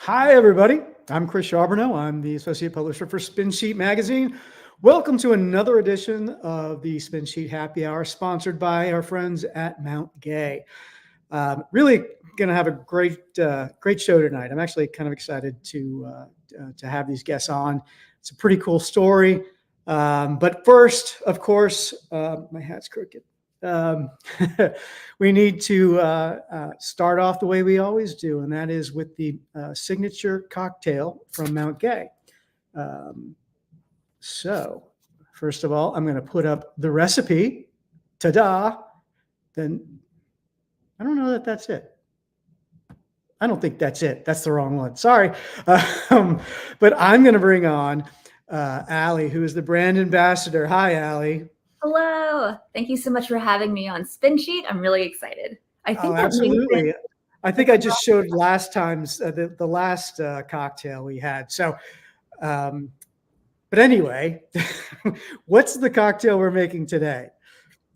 Hi, everybody. I'm Chris Charbonneau. I'm the associate publisher for Spin Sheet Magazine. Welcome to another edition of the Spin Sheet Happy Hour, sponsored by our friends at Mount Gay. Really going to have a great show tonight. I'm actually kind of excited to have these guests on. It's a pretty cool story. But first, of course, my hat's crooked. Um, we need to start off the way we always do, and that is with the signature cocktail from Mount Gay. So, first of all, I'm going to put up the recipe. Ta-da! Then I don't know that that's it. I don't think that's it. That's the wrong one. Sorry. But I'm going to bring on Allie, who is the brand ambassador. Hi, Allie. Hello. Thank you so much for having me on Spin Sheet. I'm really excited. I think absolutely. I think I just showed last time's the last cocktail we had. So, but anyway, what's the cocktail we're making today?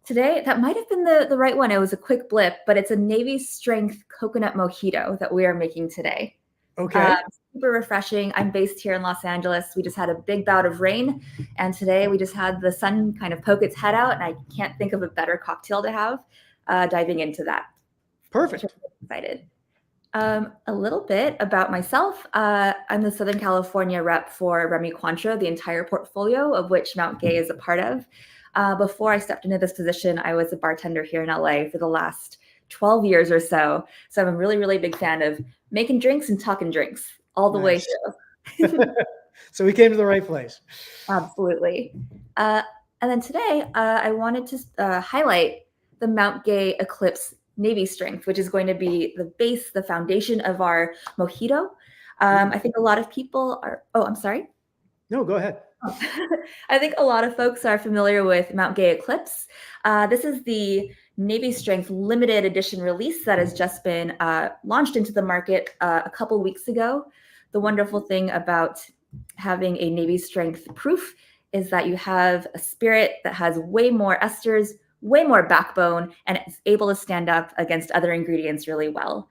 Today, that might have been the right one. It was a quick blip, but it's a Navy strength coconut mojito that we are making today. Okay. Super refreshing. I'm based here in Los Angeles. We just had a big bout of rain, and today we just had the sun kind of poke its head out, and I can't think of a better cocktail to have diving into that. Perfect. I'm excited. A little bit about myself. I'm the Southern California rep for Remy Cointreau, the entire portfolio of which Mount Gay is a part of. Before I stepped into this position, I was a bartender here in LA for the last 12 years or so. So I'm a really, really big fan of making drinks and talking drinks all the way through. So we came to the right place. Absolutely. And then today, I wanted to highlight the Mount Gay Eclipse Navy Strength, which is going to be the base, the foundation of our mojito. I think a lot of people are, I'm sorry. No, go ahead. I think a lot of folks are familiar with Mount Gay Eclipse. This is the Navy Strength limited edition release that has just been launched into the market a couple weeks ago. The wonderful thing about having a Navy Strength proof is that you have a spirit that has way more esters, way more backbone, and it's able to stand up against other ingredients really well.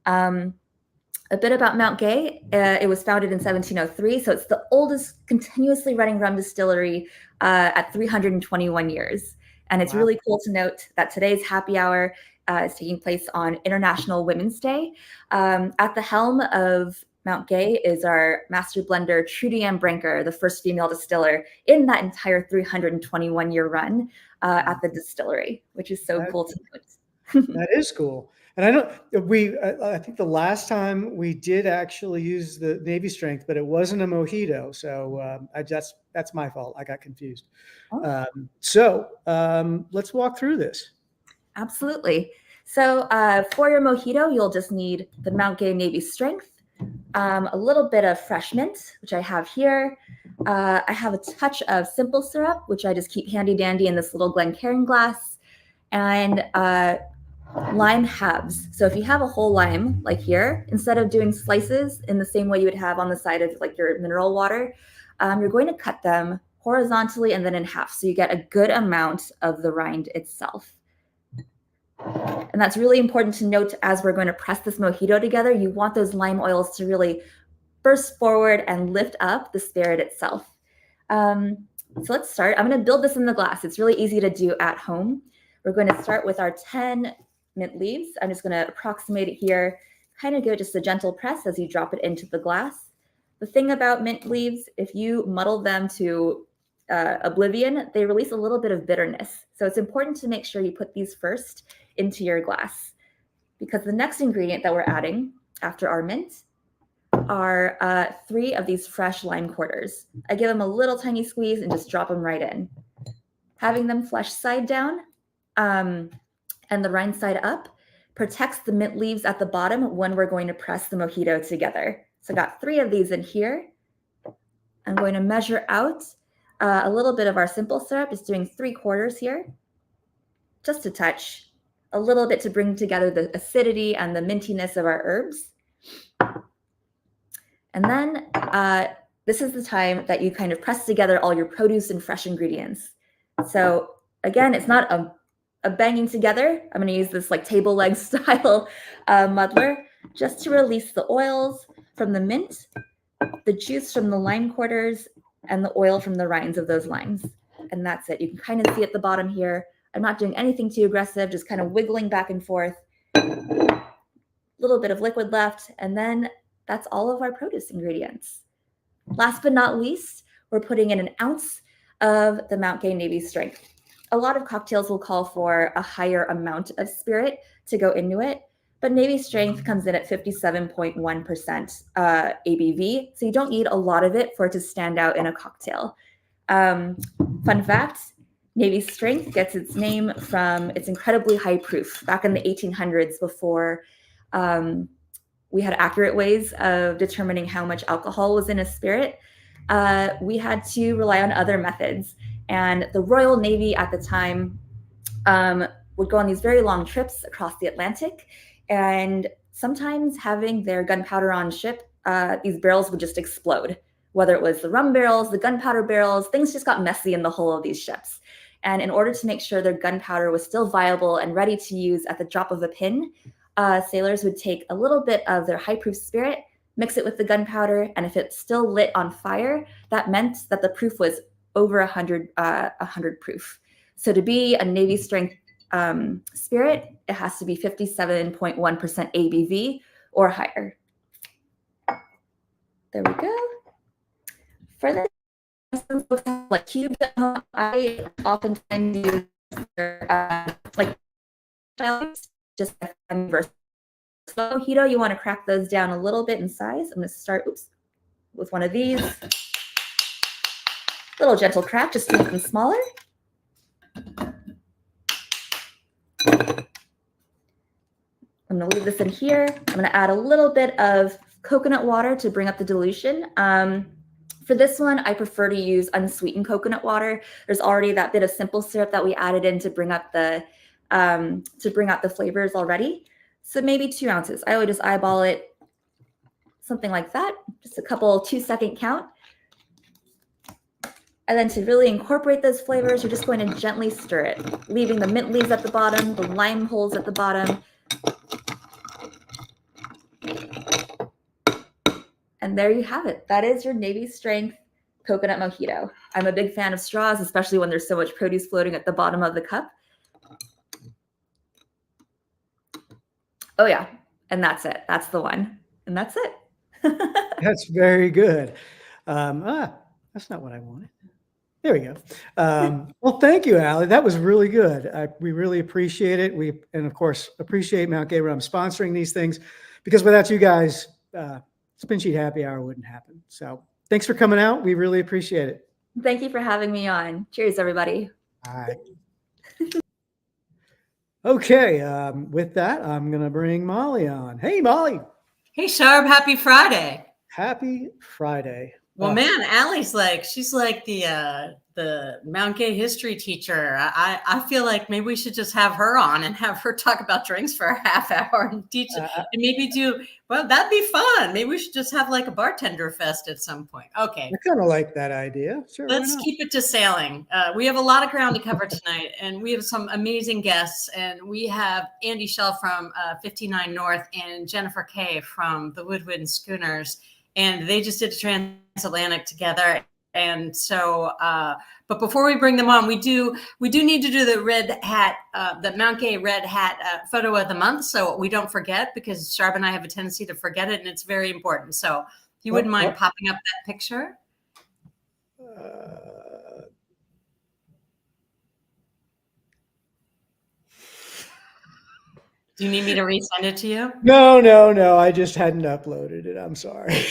A bit about Mount Gay. It was founded in 1703, so it's the oldest continuously running rum distillery at 321 years. And it's really cool to note that today's happy hour is taking place on International Women's Day. At the helm of Mount Gay is our master blender, Trudy Ann Brinker, the first female distiller in that entire 321-year run at the distillery, which is so cool to note. That is cool. And I know I think the last time we did actually use the Navy Strength, but it wasn't a mojito. So that's my fault. I got confused. So let's walk through this. Absolutely. So for your mojito, you'll just need the Mount Gay Navy Strength, a little bit of fresh mint, which I have here. I have a touch of simple syrup, which I just keep handy dandy in this little Glencairn glass, and lime halves. So if you have a whole lime, like here, instead of doing slices in the same way you would have on the side of like your mineral water, you're going to cut them horizontally and then in half. So you get a good amount of the rind itself. And that's really important to note as we're going to press this mojito together. You want those lime oils to really burst forward and lift up the spirit itself. So let's start. I'm going to build this in the glass. It's really easy to do at home. We're going to start with our 10 mint leaves. I'm just going to approximate it here, kind of give it just a gentle press as you drop it into the glass. The thing about mint leaves, if you muddle them to oblivion, they release a little bit of bitterness. So it's important to make sure you put these first into your glass, because the next ingredient that we're adding after our mint are 3 of these fresh lime quarters. I give them a little tiny squeeze and just drop them right in. Having them flesh side down and the rind side up protects the mint leaves at the bottom when we're going to press the mojito together. So I got 3 of these in here. I'm going to measure out a little bit of our simple syrup, just doing 3/4 here, just a touch, a little bit to bring together the acidity and the mintiness of our herbs. And then this is the time that you kind of press together all your produce and fresh ingredients. So again, it's not a banging together. I'm going to use this like table leg style muddler just to release the oils, from the mint, the juice from the lime quarters, and the oil from the rinds of those limes. And that's it. You can kind of see at the bottom here, I'm not doing anything too aggressive, just kind of wiggling back and forth. A little bit of liquid left, and then that's all of our produce ingredients. Last but not least, we're putting in an ounce of the Mount Gay Navy Strength. A lot of cocktails will call for a higher amount of spirit to go into it, but Navy Strength comes in at 57.1% ABV, so you don't need a lot of it for it to stand out in a cocktail. Fun fact, Navy Strength gets its name from its incredibly high proof. Back in the 1800s, before we had accurate ways of determining how much alcohol was in a spirit, we had to rely on other methods. And the Royal Navy at the time would go on these very long trips across the Atlantic, and sometimes having their gunpowder on ship, these barrels would just explode. Whether it was the rum barrels, the gunpowder barrels, things just got messy in the hull of these ships. And in order to make sure their gunpowder was still viable and ready to use at the drop of a pin, sailors would take a little bit of their high-proof spirit, mix it with the gunpowder, and if it's still lit on fire, that meant that the proof was over 100 proof. So to be a Navy Strength spirit, it has to be 57.1% ABV or higher. There we go. For this, like cubes at home, I oftentimes use like just versus mojito. You want to crack those down a little bit in size. I'm going to start with one of these. Little gentle crack, just to make them smaller. I'm going to leave this in here. I'm going to add a little bit of coconut water to bring up the dilution. For this one, I prefer to use unsweetened coconut water. There's already that bit of simple syrup that we added in to bring up the flavors already. So maybe 2 ounces. I would just eyeball it, something like that. Just a couple 2-second count. And then to really incorporate those flavors, you're just going to gently stir it, leaving the mint leaves at the bottom, the lime holes at the bottom. And there you have it. That is your Navy Strength coconut mojito. I'm a big fan of straws, especially when there's so much produce floating at the bottom of the cup. Oh yeah, and that's it. That's the one. And that's it. That's very good. That's not what I wanted. There we go. Well, thank you, Allie. That was really good. We really appreciate it. And of course, appreciate Mount Gay Rum sponsoring these things, because without you guys, Spin Sheet Happy Hour wouldn't happen. So thanks for coming out. We really appreciate it. Thank you for having me on. Cheers, everybody. All right. Okay. With that, I'm going to bring Molly on. Hey, Molly. Hey, Sharp. Happy Friday. Happy Friday. Well, man, Allie's she's like the Mount Gay history teacher. I feel like maybe we should just have her on and have her talk about drinks for a half hour and teach and maybe that'd be fun. Maybe we should just have like a bartender fest at some point. Okay. I kind of like that idea. Sure. Let's keep it to sailing. We have a lot of ground to cover tonight, and we have some amazing guests. And we have Andy Schell from 59 North and Jennifer Kay from the Woodwind Schooners. And they just did a transatlantic together. And so, but before we bring them on, we do need to do the red hat, the Mount Gay red hat photo of the month. So we don't forget, because Sharp and I have a tendency to forget it, and it's very important. So if you wouldn't mind popping up that picture. Do you need me to resend it to you? No. I just hadn't uploaded it. I'm sorry.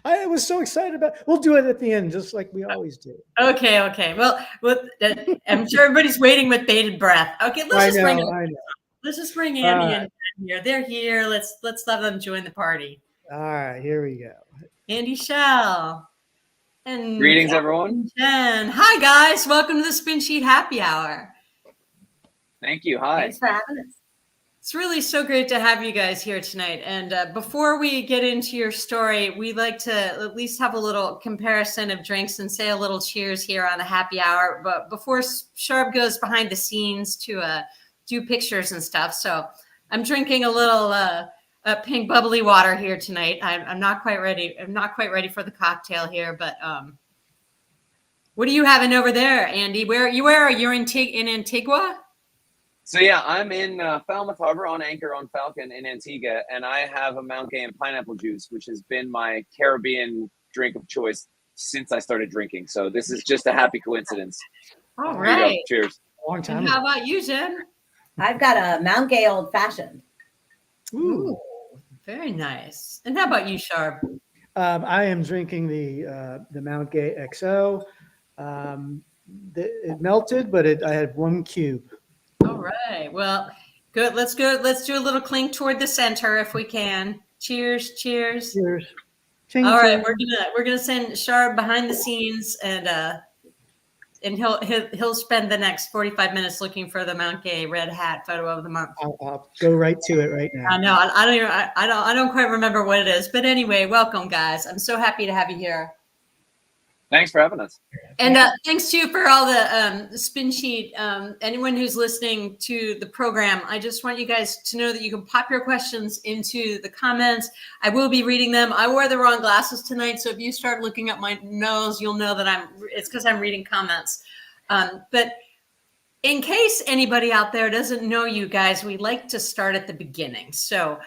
I was so excited about it. We'll do it at the end, just like we always do. Okay. Well, I'm sure everybody's waiting with bated breath. Okay, let's just bring Andy in here. They're here. Let's let them join the party. All right, here we go. Andy Schell. And greetings, everyone. Jen. Hi, guys. Welcome to the Spin Sheet Happy Hour. Thank you. Hi. Thanks for having us. It's really so great to have you guys here tonight. And before we get into your story, we like to at least have a little comparison of drinks and say a little cheers here on the happy hour. But before Sharp goes behind the scenes to do pictures and stuff. So I'm drinking a pink bubbly water here tonight. I'm not quite ready. I'm not quite ready for the cocktail here, but what are you having over there, Andy? Where are you in Antigua? So yeah, I'm in Falmouth Harbor on anchor on Falcon in Antigua, and I have a Mount Gay and pineapple juice, which has been my Caribbean drink of choice since I started drinking. So this is just a happy coincidence. All Here you go. right. Cheers. Long time And how ago. about you, Jen? I've got a Mount Gay old fashioned. Ooh. Very nice. And how about you, Sharp? I am drinking the Mount Gay XO. It melted, but I had one cube. All right. Well, good. Let's go. Let's do a little clink toward the center if we can. Cheers. Cheers. Cheers. Ching, All right, ching. we're gonna send Sharp behind the scenes, and he'll spend the next 45 minutes looking for the Mount Gay red hat photo of the month. I'll go right to it right now. I know. I don't quite remember what it is, but anyway, welcome, guys. I'm so happy to have you here. Thanks for having us. And thanks to you for all the spin sheet. Anyone who's listening to the program, I just want you guys to know that you can pop your questions into the comments. I will be reading them. I wore the wrong glasses tonight, so if you start looking at my nose, you'll know that it's because I'm reading comments. But in case anybody out there doesn't know you guys, we like to start at the beginning. So.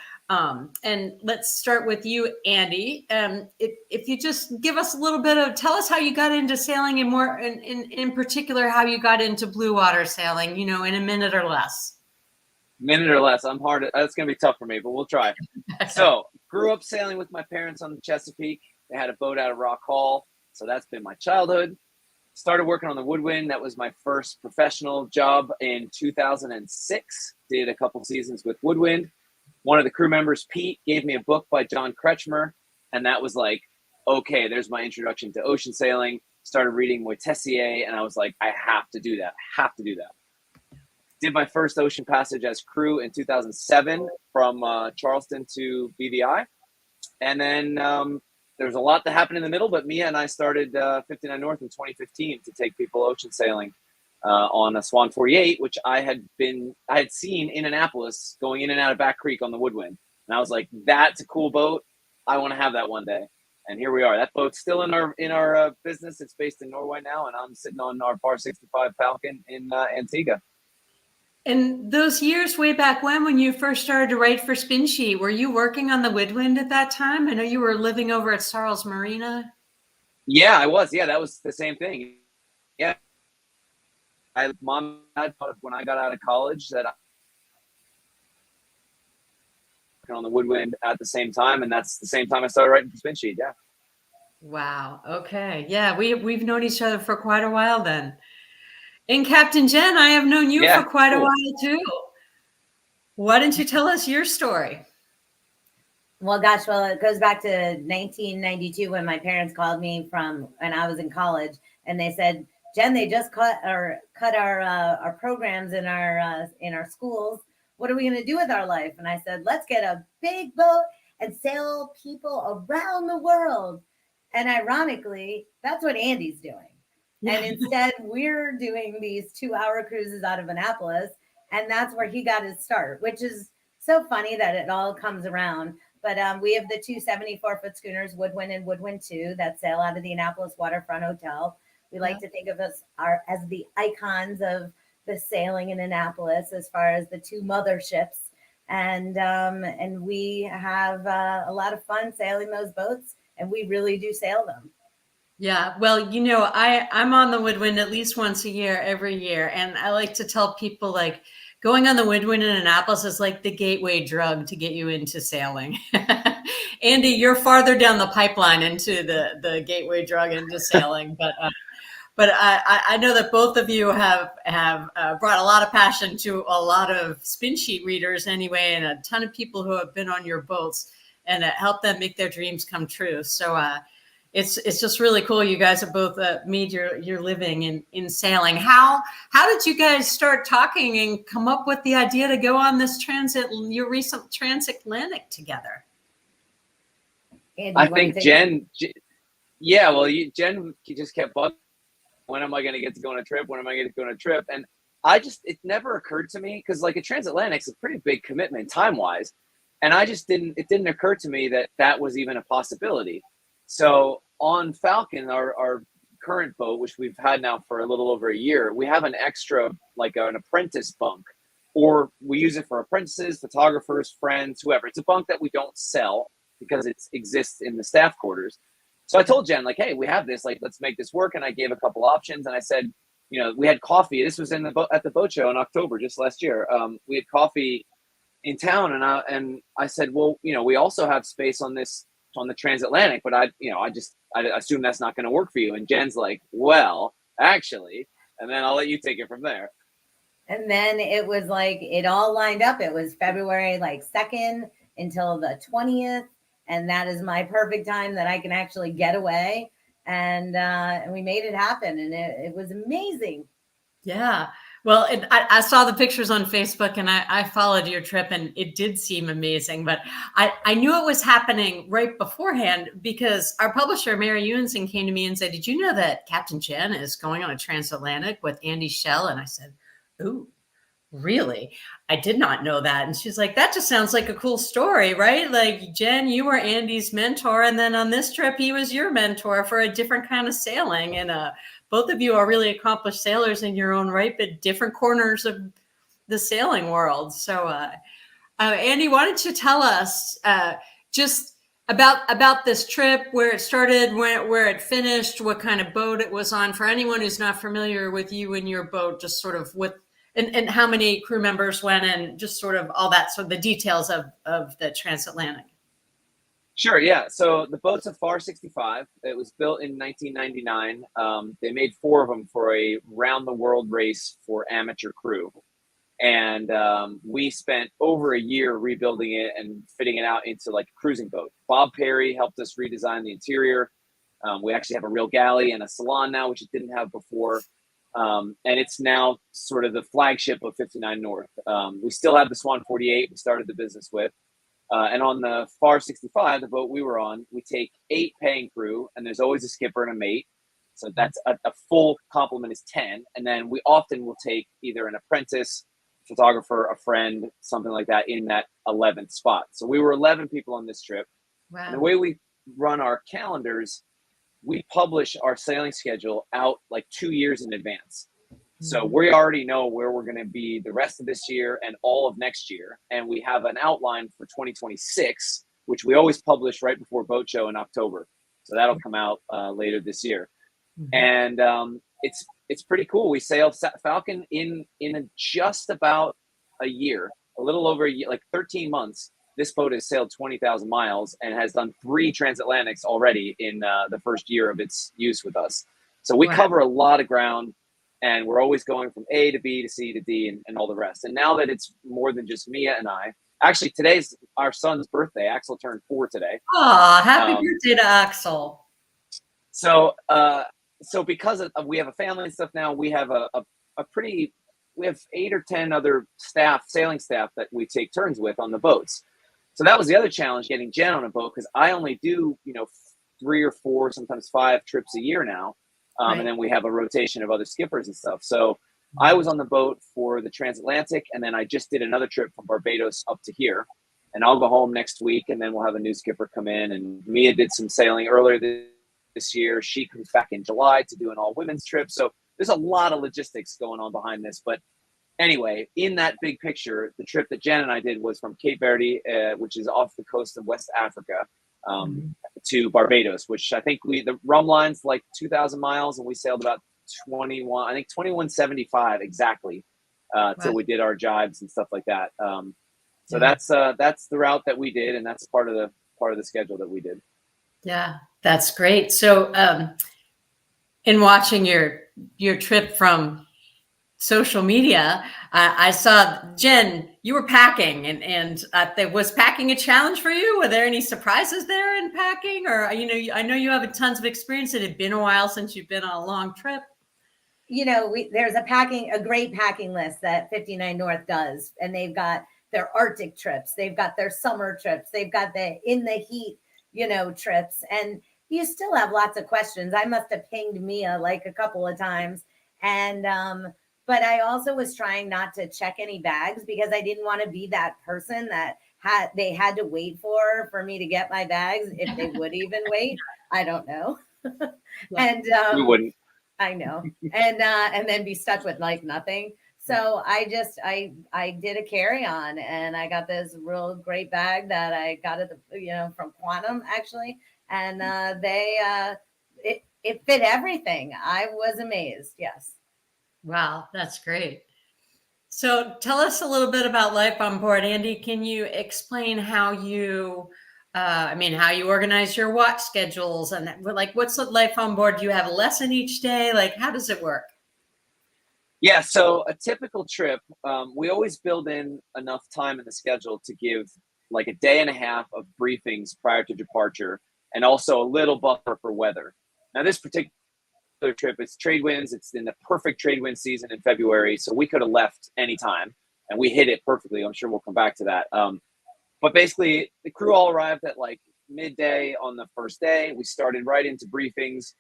And let's start with you, Andy. If you just give us a little bit tell us how you got into sailing and more in particular, how you got into blue water sailing, in a minute or less. Minute or less. I'm hard. That's going to be tough for me, but we'll try. So grew up sailing with my parents on the Chesapeake. They had a boat out of Rock Hall. So that's been my childhood. Started working on the woodwind. That was my first professional job in 2006. Did a couple seasons with woodwind. One of the crew members, Pete, gave me a book by John Kretschmer, and that was like, okay, there's my introduction to ocean sailing. Started reading Moitessier, and I was like, I have to do that. Did my first ocean passage as crew in 2007 from Charleston to BVI. And then there's a lot that happened in the middle, but Mia and I started 59 North in 2015 to take people ocean sailing. On a Swan 48, which I had seen in Annapolis going in and out of Back Creek on the woodwind. And I was like, that's a cool boat. I want to have that one day. And here we are. That boat's still in our business. It's based in Norway now. And I'm sitting on our Par 65 Falcon in Antigua. And those years way back when you first started to write for Spin Sheet, were you working on the woodwind at that time? I know you were living over at Sarles Marina. Yeah, I was. Yeah, that was the same thing. Yeah. Mom and Dad, when I got out of college, that I was on the woodwind at the same time, and that's the same time I started writing for Spin Sheet. Yeah. Wow. Okay. Yeah, we've known each other for quite a while then. And Captain Jen, I have known you for quite a while too. Why don't you tell us your story? Well, gosh, it goes back to 1992 when my parents called me from when I was in college, and they said, Jen, they just cut our programs in our schools. What are we going to do with our life? And I said, let's get a big boat and sail people around the world. And ironically, that's what Andy's doing. Yeah. And instead, we're doing these 2-hour cruises out of Annapolis. And that's where he got his start, which is so funny that it all comes around. But we have the 2 74-foot schooners, Woodwind and Woodwind 2, that sail out of the Annapolis Waterfront Hotel. We like to think of us as the icons of the sailing in Annapolis as far as the 2 motherships. And we have a lot of fun sailing those boats, and we really do sail them. Yeah, well, I'm on the woodwind at least once a year, every year. And I like to tell people, like, going on the woodwind in Annapolis is like the gateway drug to get you into sailing. Andy, you're farther down the pipeline into the gateway drug into sailing, but I know that both of you have brought a lot of passion to a lot of Spin Sheet readers anyway, and a ton of people who have been on your boats and helped them make their dreams come true. So it's just really cool. You guys have both made your living in sailing. How did you guys start talking and come up with the idea to go on this your recent transatlantic together? Andy, I think Jen, Jen just kept bugging. When am I going to get to go on a trip? When am I going to go on a trip? And it never occurred to me, because like a transatlantic's a pretty big commitment time-wise. And it didn't occur to me that that was even a possibility. So on Falcon, our current boat, which we've had now for a little over a year, we have an extra, like an apprentice bunk, or we use it for apprentices, photographers, friends, whoever. It's a bunk that we don't sell because it exists in the staff quarters. So I told Jen, like, hey, we have this, like, let's make this work. And I gave a couple options, and I said, you know, we had coffee. This was at the boat show in October, just last year. We had coffee in town, and I said, well, you know, we also have space on the transatlantic, but I assume that's not going to work for you. And Jen's like, well, actually, and then I'll let you take it from there. And then it was like, it all lined up. It was February like 2nd until the 20th. And that is my perfect time that I can actually get away. And we made it happen. And it was amazing. Yeah. Well, I saw the pictures on Facebook, and I followed your trip, and it did seem amazing. But I knew it was happening right beforehand because our publisher, Mary Ewanson, came to me and said, did you know that Captain Jen is going on a transatlantic with Andy Schell? And I said, ooh, really? I did not know that. And she's like, that just sounds like a cool story, right? Like, Jen, you were Andy's mentor, and then on this trip, he was your mentor for a different kind of sailing. And both of you are really accomplished sailors in your own right, but different corners of the sailing world. So, Andy, why don't you tell us just about this trip, where it started, where it finished, what kind of boat it was on, for anyone who's not familiar with you and your boat, just sort of and how many crew members went, and just sort of all that, so the details of the transatlantic. Sure, yeah. So the boat's a FAR 65. It was built in 1999. They made 4 of them for a round the world race for amateur crew. And we spent over a year rebuilding it and fitting it out into like a cruising boat. Bob Perry helped us redesign the interior. We actually have a real galley and a salon now, which it didn't have before. And it's now sort of the flagship of 59 North. We still have the Swan 48 we started the business with. And on the FAR 65, the boat we were on, we take 8 paying crew, and there's always a skipper and a mate. So that's a full complement is 10. And then we often will take either an apprentice, photographer, a friend, something like that in that 11th spot. So we were 11 people on this trip. Wow. And the way we run our calendars, we publish our sailing schedule out like 2 years in advance. So we already know where we're going to be the rest of this year and all of next year. And we have an outline for 2026, which we always publish right before boat show in October. So that'll come out later this year. And it's pretty cool. We sailed Falcon in just about a year, a little over a year, like 13 months. This boat has sailed 20,000 miles and has done 3 transatlantics already in the first year of its use with us. So we cover a lot of ground. And we're always going from A to B to C to D and all the rest. And now that it's more than just Mia and I, actually today's our son's birthday. Axel turned 4 today. Oh, happy birthday to Axel. So because we have a family and stuff now, we have we have 8 or 10 other sailing staff that we take turns with on the boats. So that was the other challenge, getting Jen on a boat, because I only do, 3 or 4, sometimes 5 trips a year now. Right. And then we have a rotation of other skippers and stuff. So I was on the boat for the transatlantic, and then I just did another trip from Barbados up to here. And I'll go home next week, and then we'll have a new skipper come in. And Mia did some sailing earlier this year. She comes back in July to do an all-women's trip. So there's a lot of logistics going on behind this. But anyway, in that big picture, the trip that Jen and I did was from Cape Verde, which is off the coast of West Africa, to Barbados, which I think the rum line's like 2,000 miles, and we sailed about 2175 exactly till we did our jibes and stuff like that. So that's the route that we did, and that's part of the schedule that we did. Yeah, that's great. So in watching your trip from social media, I saw, Jen, you were packing, and was packing a challenge for you? Were there any surprises there in packing? Or, I know you have tons of experience. It had been a while since you've been on a long trip. There's a great packing list that 59 North does, and they've got their Arctic trips. They've got their summer trips. They've got the in the heat, trips. And you still have lots of questions. I must have pinged Mia like a couple of times. And, but I also was trying not to check any bags, because I didn't want to be that person that they had to wait for me to get my bags, if they would even wait. I don't know. And We wouldn't. I know. And then be stuck with like nothing. So I did a carry-on, and I got this real great bag that I got at the from Quantum actually, and it fit everything. I was amazed. Yes. Wow, that's great. So tell us a little bit about life on board. Andy, can you explain how you, how you organize your watch schedules and like what's the life on board? Do you have a lesson each day? Like, how does it work? Yeah, so a typical trip, we always build in enough time in the schedule to give like a day and a half of briefings prior to departure, and also a little buffer for weather. Now, this particular trip, it's trade winds. It's in the perfect trade wind season in February, so we could have left anytime, and we hit it perfectly. I'm sure we'll come back to that. But basically, the crew all arrived at like midday on the first day. We started right into briefings,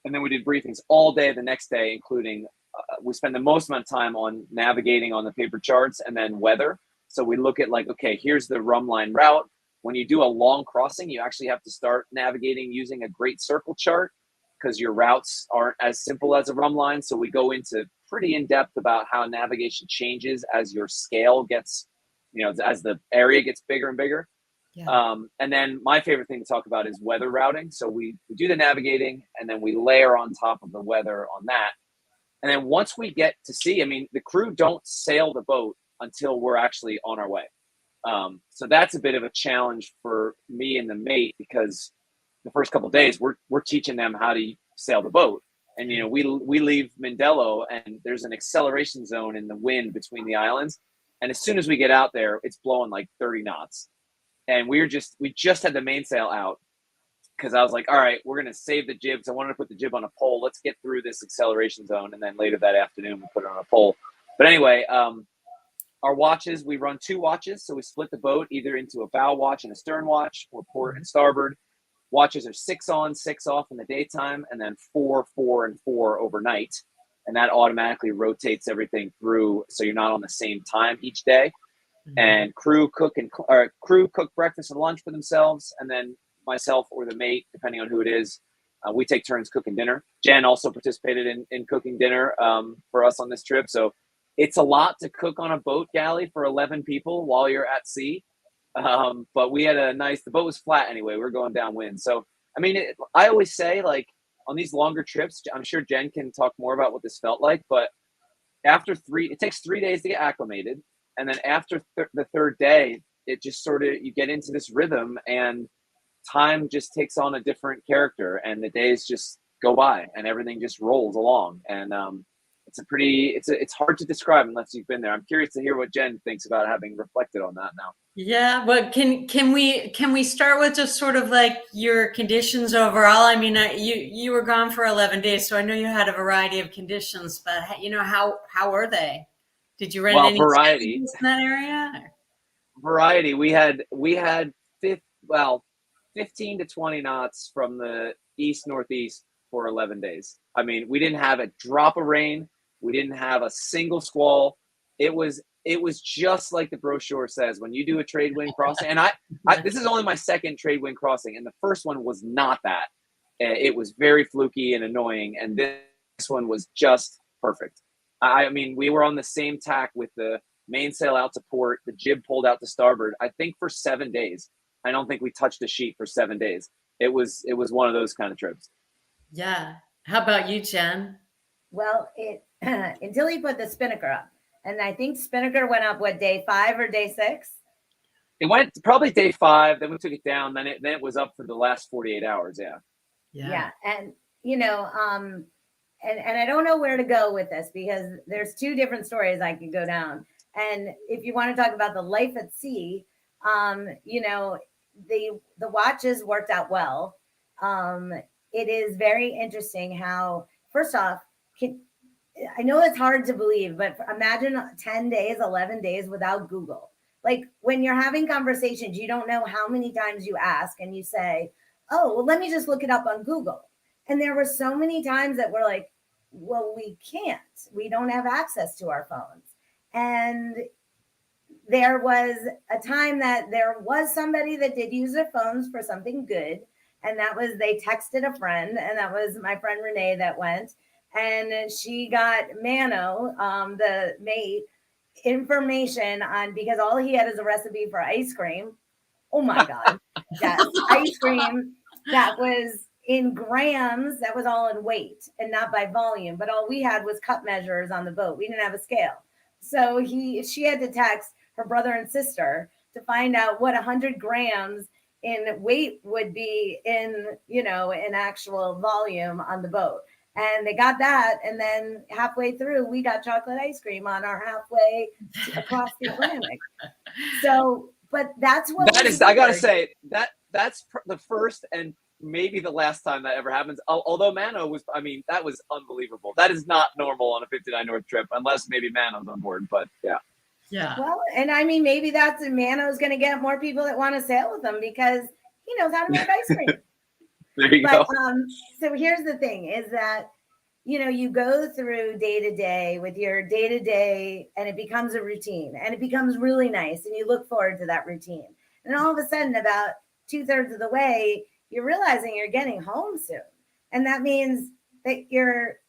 and then we did briefings all day the next day, including we spend the most amount of time on navigating on the paper charts and then weather. So we look at like, okay, here's the rum line route. When you do a long crossing, you actually have to start navigating using a great circle chart, because your routes aren't as simple as a rum line. So we go into pretty in depth about how navigation changes as your scale gets, as the area gets bigger and bigger. Yeah. And then my favorite thing to talk about is weather routing. So we do the navigating, and then we layer on top of the weather on that. And then once we get to sea, the crew don't sail the boat until we're actually on our way. So that's a bit of a challenge for me and the mate, because the first couple of days we're teaching them how to sail the boat. And we leave Mindelo, and there's an acceleration zone in the wind between the islands, and as soon as we get out there, it's blowing like 30 knots, and we just had the mainsail out, because I was like, all right, we're gonna save the jibs. I wanted to put the jib on a pole. Let's get through this acceleration zone, and then later that afternoon we put it on a pole. But anyway, our watches, we run 2 watches, so we split the boat either into a bow watch and a stern watch, or port and starboard. Watches are 6 on, 6 off in the daytime, and then 4, 4, and 4 overnight. And that automatically rotates everything through, so you're not on the same time each day. Mm-hmm. And crew cook breakfast and lunch for themselves, and then myself or the mate, depending on who it is, we take turns cooking dinner. Jen also participated in cooking dinner for us on this trip. So it's a lot to cook on a boat galley for 11 people while you're at sea. But we had the boat was flat anyway. We were going downwind. So, I always say, like, on these longer trips, I'm sure Jen can talk more about what this felt like, but it takes 3 days to get acclimated. And then after the third day, it just sort of, you get into this rhythm, and time just takes on a different character, and the days just go by, and everything just rolls along. And, it's hard to describe unless you've been there. I'm curious to hear what Jen thinks about having reflected on that now. Yeah, but can we start with just sort of like your conditions overall? You were gone for 11 days, so I know you had a variety of conditions, but how were they? Did you run any variety in that area? Variety. We had 15 to 20 knots from the east northeast for 11 days. We didn't have a drop of rain. We didn't have a single squall. It was just like the brochure says. When you do a trade wind crossing, and this is only my second trade wind crossing, and the first one was not that. It was very fluky and annoying, and this one was just perfect. We were on the same tack with the mainsail out to port, the jib pulled out to starboard, I think for 7 days. I don't think we touched a sheet for 7 days. It was one of those kind of trips. Yeah. How about you, Jen? Well, until he put the spinnaker up. And I think spinnaker went up, day 5 or day 6? It went probably day 5. Then we took it down. Then it was up for the last 48 hours. Yeah. Yeah. And, and I don't know where to go with this, because there's 2 different stories I could go down. And if you want to talk about the life at sea, the watches worked out well. It is very interesting how, first off, I know it's hard to believe, but imagine 10 days, 11 days without Google. Like, when you're having conversations, you don't know how many times you ask and you say, oh, well, let me just look it up on Google. And there were so many times that we're like, well, we can't. We don't have access to our phones. And there was a time that there was somebody that did use their phones for something good. And that was, they texted a friend, and that was my friend Renee that went. And she got Mano, the mate, information on, because all he had is a recipe for ice cream. Oh my God. Yes. Ice cream that was in grams, that was all in weight and not by volume, but all we had was cup measures on the boat. We didn't have a scale. So she had to text her brother and sister to find out what 100 grams in weight would be in, you know, in actual volume on the boat. And they got that. And then halfway through, we got chocolate ice cream on our halfway across the Atlantic. So, but that's what that is, I gotta say, that's the first and maybe the last time that ever happens. Although Mano was, I mean, that was unbelievable. That is not normal on a 59 North trip, unless maybe Mano's on board. But yeah. Yeah. Well, and I mean, maybe that's Mano's going to get more people that want to sail with him because he knows how to make ice cream. There you But go. so here's the thing: is that, you know, you go through day to day with your day to day, and it becomes a routine, and it becomes really nice, and you look forward to that routine. And all of a sudden, about 2/3 of the way, you're realizing you're getting home soon, and that means that you're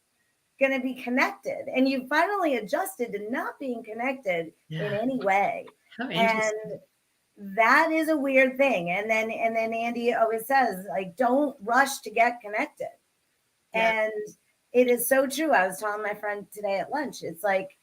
going to be connected, and you finally adjusted to not being connected in any way. How interesting. And that is a weird thing. And then Andy always says, like, don't rush to get connected. Yeah. And it is so true. I was telling my friend today at lunch, it's like,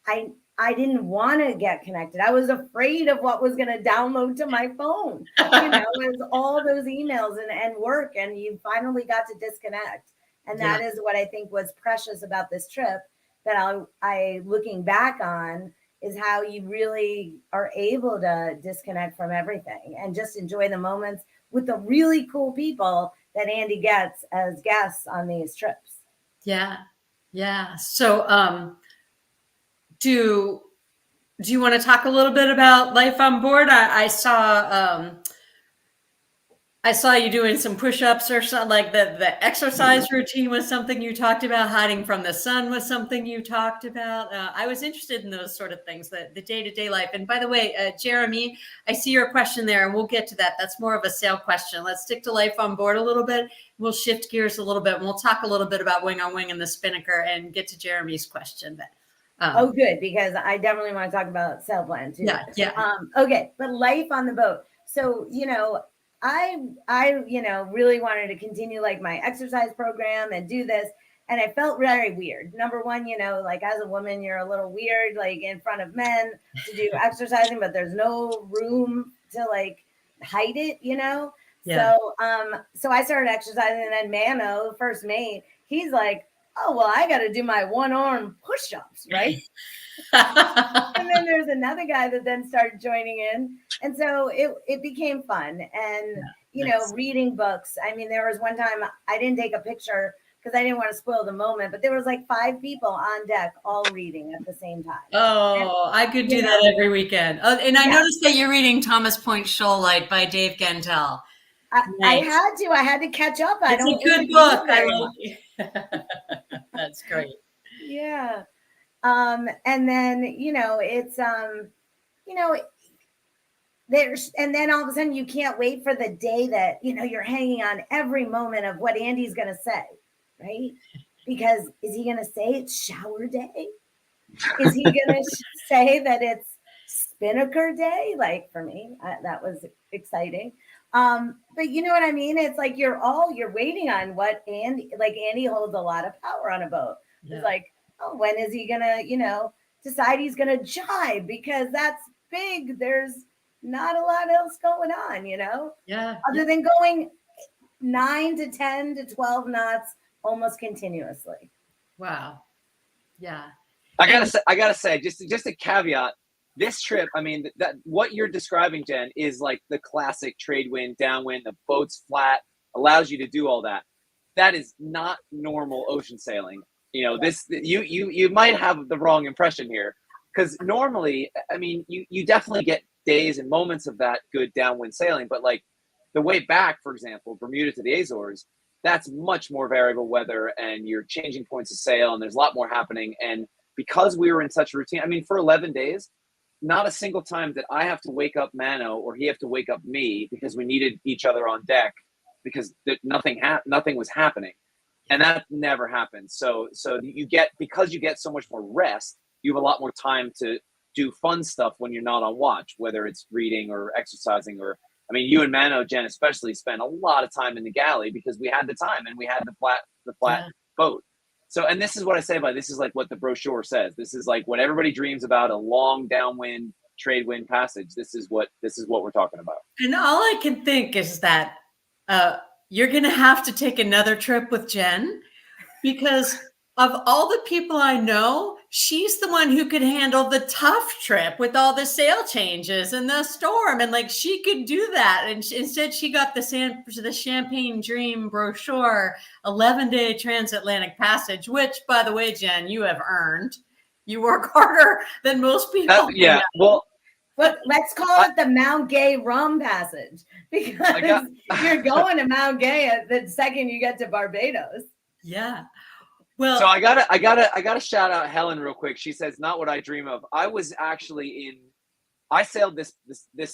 I didn't want to get connected. I was afraid of what was going to download to my phone. You know, it was all those emails and work, and you finally got to disconnect. And that is what I think was precious about this trip, that I looking back on, is how you really are able to disconnect from everything and just enjoy the moments with the really cool people that Andy gets as guests on these trips. Yeah. Yeah. So, do you want to talk a little bit about life on board? I saw you doing some push-ups or something, like the exercise routine was something you talked about. Hiding from the sun was something you talked about. I was interested in those sort of things, the day-to-day life. And by the way, Jeremy, I see your question there, and we'll get to that. That's more of a sail question. Let's stick to life on board a little bit. We'll shift gears a little bit, and we'll talk a little bit about wing on wing and the spinnaker and get to Jeremy's question. Oh, good, because I definitely want to talk about sail plan too. Yeah. Okay, but life on the boat. So, you know, I really wanted to continue like my exercise program and do this. And I felt very weird. Number one, you know, like as a woman, you're a little weird, like in front of men to do exercising, but there's no room to like hide it, you know? Yeah. So I started exercising, and then Mano, first mate, he's like, oh, well, I got to do my one-arm push-ups, right? And then there's another guy that then started joining in. And so it became fun. And, you know, reading books. I mean, there was one time I didn't take a picture because I didn't want to spoil the moment, but there was like 5 people on deck all reading at the same time. Oh, I could do that every weekend. Oh, and I noticed that you're reading Thomas Point Shoallight by Dave Gentile. I had to catch up. It's a good book. I like That's great. Yeah. And then, you know, it's, you know, and then all of a sudden you can't wait for the day that, you know, you're hanging on every moment of what Andy's going to say, right? Because is he going to say it's shower day? Is he going to say that it's spinnaker day? Like for me, that was exciting. But you know what I mean? It's like you're waiting on what Andy holds a lot of power on a boat. Yeah. It's like, oh, when is he gonna, you know, decide he's gonna jibe? Because that's big. There's not a lot else going on, you know? Yeah. Other than going 9 to 10 to 12 knots almost continuously. Wow. Yeah. I gotta say, just a caveat. This trip, I mean, that what you're describing, Jen, is like the classic trade wind, downwind. The boat's flat, allows you to do all that. That is not normal ocean sailing. You know, this you might have the wrong impression here, because normally, I mean, you definitely get days and moments of that good downwind sailing, but like the way back, for example, Bermuda to the Azores, that's much more variable weather, and you're changing points of sail, and there's a lot more happening. And because we were in such a routine, I mean, for 11 days. not a single time did I have to wake up Mano or he have to wake up me because we needed each other on deck because nothing was happening. And that never happens. So you get so much more rest, you have a lot more time to do fun stuff when you're not on watch, whether it's reading or exercising or, I mean, you and Mano, Jen, especially spent a lot of time in the galley because we had the time and we had the flat boat. So, and this is what I say this is like what the brochure says. This is like what everybody dreams about, a long downwind trade wind passage. This is what we're talking about. And all I can think is that you're going to have to take another trip with Jen because of all the people I know, she's the one who could handle the tough trip with all the sail changes and the storm. And like, she could do that. And instead she got the Champagne Dream brochure, 11-day transatlantic passage, which by the way, Jen, you have earned. You work harder than most people. Yeah. Well, but let's call it the Mount Gay rum passage because you're going to Mount Gay the second you get to Barbados. Yeah. Well, so I gotta shout out Helen real quick. She says, "Not what I dream of." I was actually I sailed this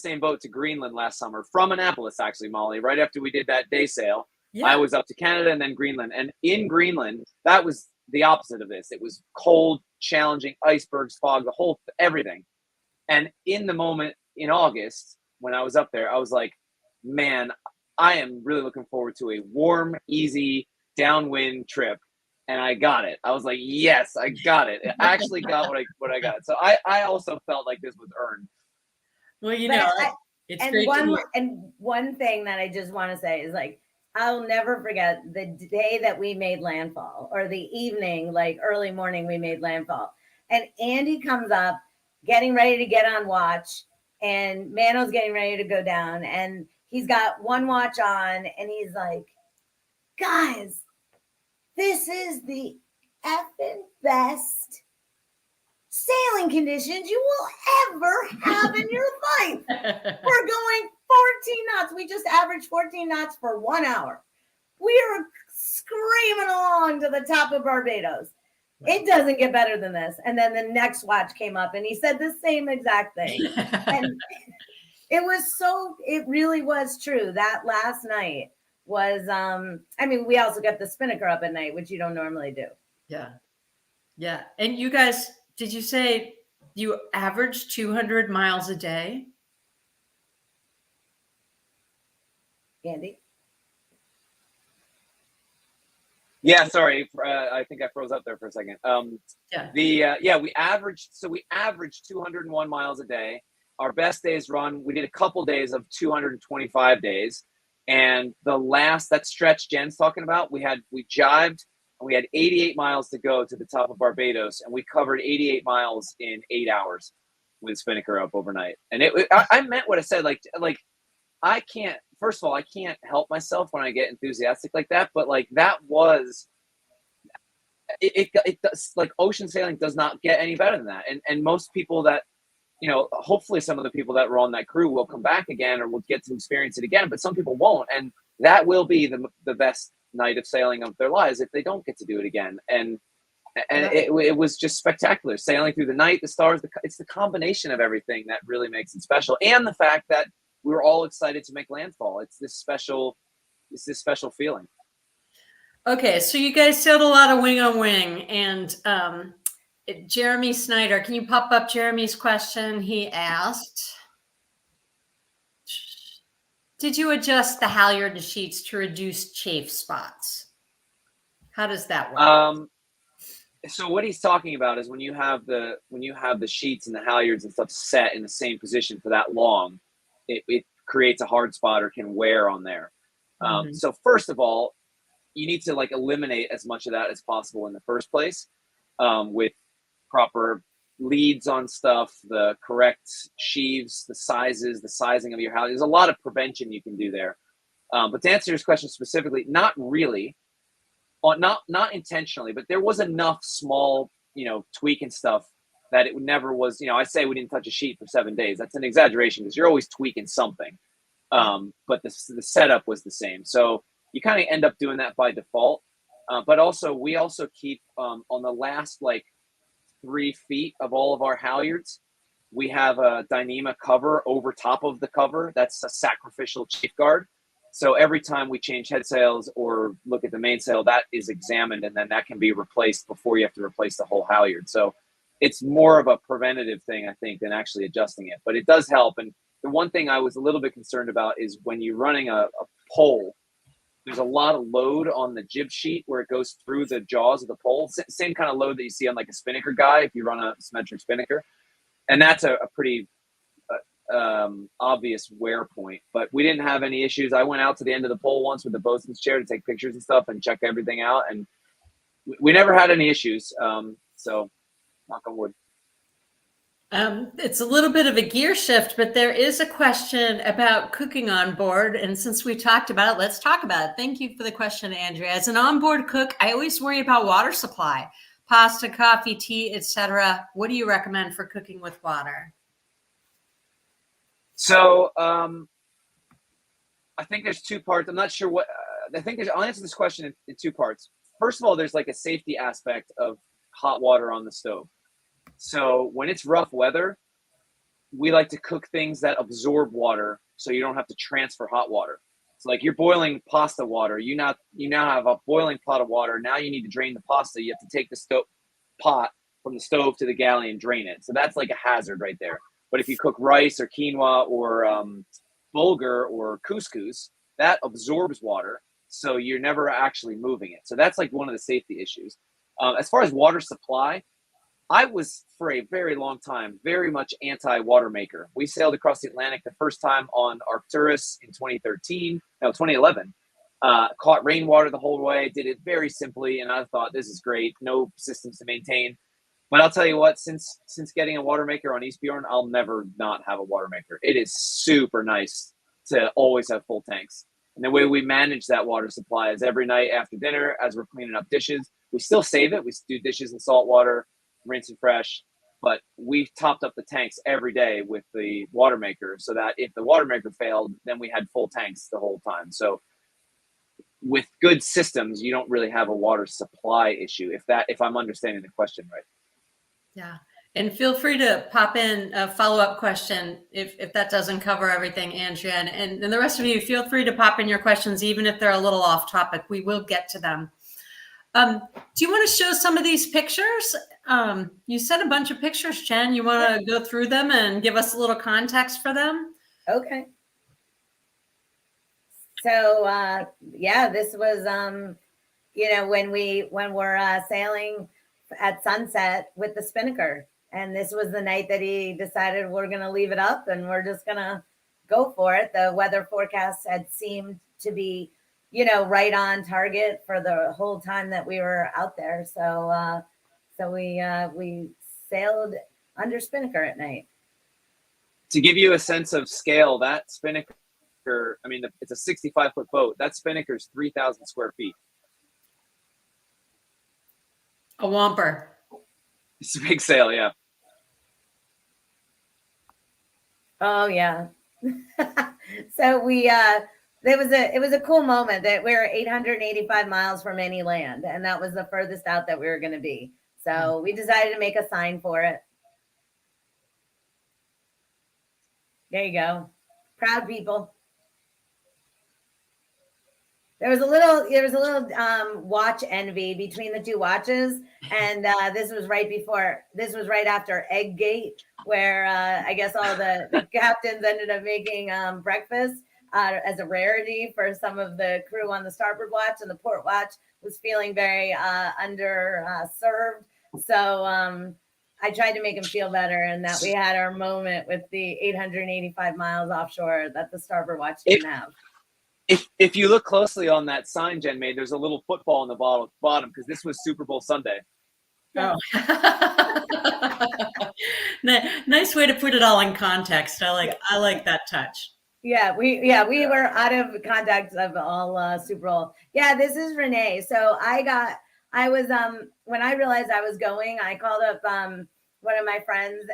same boat to Greenland last summer from Annapolis, actually, Molly. Right after we did that day sail, I was up to Canada and then Greenland. And in Greenland, that was the opposite of this. It was cold, challenging, icebergs, fog, everything. And in the moment in August, when I was up there, I was like, man, I am really looking forward to a warm, easy downwind trip. And I got it. I was like, yes, I got it. I actually got what I got. So I also felt like this was earned. Well, it's and great one thing that I just want to say is like, I'll never forget the day that we made landfall, or the evening, like early morning, we made landfall. And Andy comes up, getting ready to get on watch, and Mano's getting ready to go down, and he's got one watch on, and he's like, guys, this is the effing best sailing conditions you will ever have in your life. We're going 14 knots. We just averaged 14 knots for 1 hour. We are screaming along to the top of Barbados. It doesn't get better than this. And then the next watch came up and he said the same exact thing. And it really was true. That last night was, we also got the spinnaker up at night, which you don't normally do. Yeah. Yeah. And you guys, did you say you average 200 miles a day? Andy? Yeah, sorry. I think I froze up there for a second. We averaged 201 miles a day. Our best days run, we did a couple days of 225 days. And that stretch Jen's talking about, we jived and we had 88 miles to go to the top of Barbados, and we covered 88 miles in 8 hours with spinnaker up overnight. And I meant what I said. Like I can't. First of all, I can't help myself when I get enthusiastic like that. But like that was it does, like ocean sailing does not get any better than that. And most people that, hopefully some of the people that were on that crew will come back again or will get to experience it again, but some people won't. And that will be the best night of sailing of their lives if they don't get to do it again. And it was just spectacular. Sailing through the night, the stars, it's the combination of everything that really makes it special. And the fact that we were all excited to make landfall. It's this special feeling. Okay, so you guys sailed a lot of wing on wing, and Jeremy Snyder, can you pop up Jeremy's question? He asked, did you adjust the halyard and sheets to reduce chafe spots? How does that work? So what he's talking about is when you have the sheets and the halyards and stuff set in the same position for that long, it creates a hard spot or can wear on there. So first of all, you need to eliminate as much of that as possible in the first place, with proper leads on stuff, the correct sheaves, the sizes, the sizing of your halyard. There's a lot of prevention you can do there. But to answer your question specifically, not really, not intentionally, but there was enough small, tweak and stuff that it never was, I say we didn't touch a sheet for 7 days. That's an exaggeration because you're always tweaking something. But the setup was the same. So you kind of end up doing that by default. But also, we also keep on the last 3 feet of all of our halyards, we have a Dyneema cover over top of the cover. That's a sacrificial chafe guard. So every time we change head sails or look at the mainsail, that is examined, and then that can be replaced before you have to replace the whole halyard. So it's more of a preventative thing, I think, than actually adjusting it. But it does help. And the one thing I was a little bit concerned about is when you're running a pole, there's a lot of load on the jib sheet where it goes through the jaws of the pole. Same kind of load that you see on like a spinnaker guy if you run a symmetric spinnaker. And that's a pretty obvious wear point. But we didn't have any issues. I went out to the end of the pole once with the bosun's chair to take pictures and stuff and check everything out. And we never had any issues. So knock on wood. It's a little bit of a gear shift, but there is a question about cooking on board. And since we talked about it, let's talk about it. Thank you for the question, Andrea. As an onboard cook, I always worry about water supply, pasta, coffee, tea, etc. What do you recommend for cooking with water? So I think there's two parts. I'm not sure what, I'll answer this question in two parts. First of all, there's like a safety aspect of hot water on the stove. So when it's rough weather, we like to cook things that absorb water so you don't have to transfer hot water. So like you're boiling pasta water, you now have a boiling pot of water. Now you need to drain the pasta. You have to take the pot from the stove to the galley and drain it. So that's like a hazard right there. But if you cook rice or quinoa or bulgur or couscous, that absorbs water. So you're never actually moving it. So that's like one of the safety issues. As far as water supply, I was for a very long time very much anti-water maker. We sailed across the Atlantic the first time on Arcturus in 2011. Caught rainwater the whole way, did it very simply, and I thought this is great. No systems to maintain. But I'll tell you what, since getting a water maker on Eastbjorn, I'll never not have a water maker. It is super nice to always have full tanks. And the way we manage that water supply is every night after dinner, as we're cleaning up dishes, we still save it. We do dishes in salt water, rinse and fresh, but we topped up the tanks every day with the water maker so that if the water maker failed, then we had full tanks the whole time. So with good systems, you don't really have a water supply issue, if I'm understanding the question right. Yeah. And feel free to pop in a follow-up question if that doesn't cover everything, Andrea. And the rest of you, feel free to pop in your questions, even if they're a little off topic. We will get to them. Do you want to show some of these pictures? You sent a bunch of pictures, Jen. You want to go through them and give us a little context for them? Okay. So, yeah, this was, when we're sailing at sunset with the spinnaker. And this was the night that he decided we're going to leave it up and we're just going to go for it. The weather forecast had seemed to be, right on target for the whole time that we were out there. So, we sailed under spinnaker at night. To give you a sense of scale, that spinnaker, it's a 65-foot boat. That spinnaker is 3,000 square feet. A whomper. It's a big sail, yeah. Oh yeah. So it was a cool moment that we were 885 miles from any land, and that was the furthest out that we were going to be. So we decided to make a sign for it. There you go. Proud people. There was a little watch envy between the two watches, and this was right after Egg Gate, where I guess all the captains ended up making breakfast as a rarity for some of the crew on the starboard watch, and the port watch was feeling very underserved. So I tried to make him feel better, and that we had our moment with the 885 miles offshore that the starboard watch didn't have. If you look closely on that sign Jen made, there's a little football on the bottom because this was Super Bowl Sunday. Oh. Nice way to put it all in context. I like that touch. Yeah, we were out of context of all Super Bowl. Yeah, this is Renee. So I was when I realized I was going, I called up one of my friends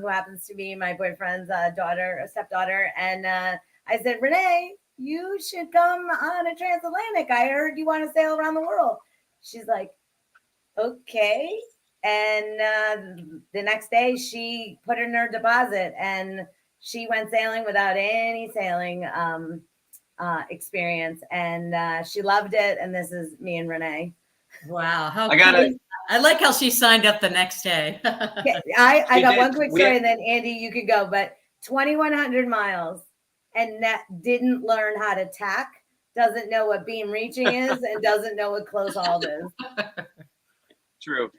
who happens to be my boyfriend's stepdaughter, and I said, Renee, you should come on a transatlantic. I heard you want to sail around the world. She's like, okay. And the next day she put in her deposit and she went sailing without any sailing experience. And she loved it. And this is me and Renee. Wow. How I gotta- cool. I like how she signed up the next day. I got did. one quick story and then Andy, you could go, but 2,100 miles and that didn't learn how to tack, doesn't know what beam reaching is, and doesn't know what close hauled is. True.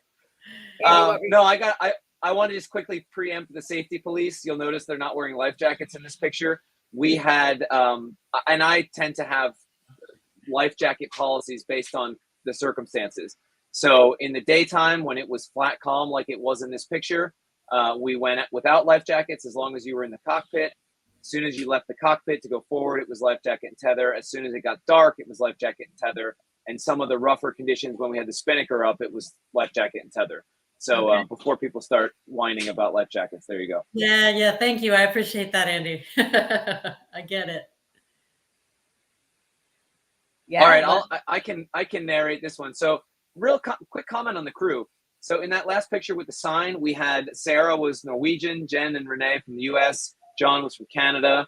Andy, No, I want to just quickly preempt the safety police. You'll notice they're not wearing life jackets in this picture. We had, and I tend to have life jacket policies based on the circumstances. So in the daytime, when it was flat calm, like it was in this picture, we went without life jackets as long as you were in the cockpit. As soon as you left the cockpit to go forward, it was life jacket and tether. As soon as it got dark, it was life jacket and tether. And some of the rougher conditions when we had the spinnaker up, it was life jacket and tether. So before people start whining about life jackets, there you go. Yeah. Thank you. I appreciate that, Andy. I get it. Yeah, All right, I can narrate this one. So quick comment on the crew. So in that last picture with the sign, we had Sarah was Norwegian, Jen and Renee from the U.S., John was from Canada,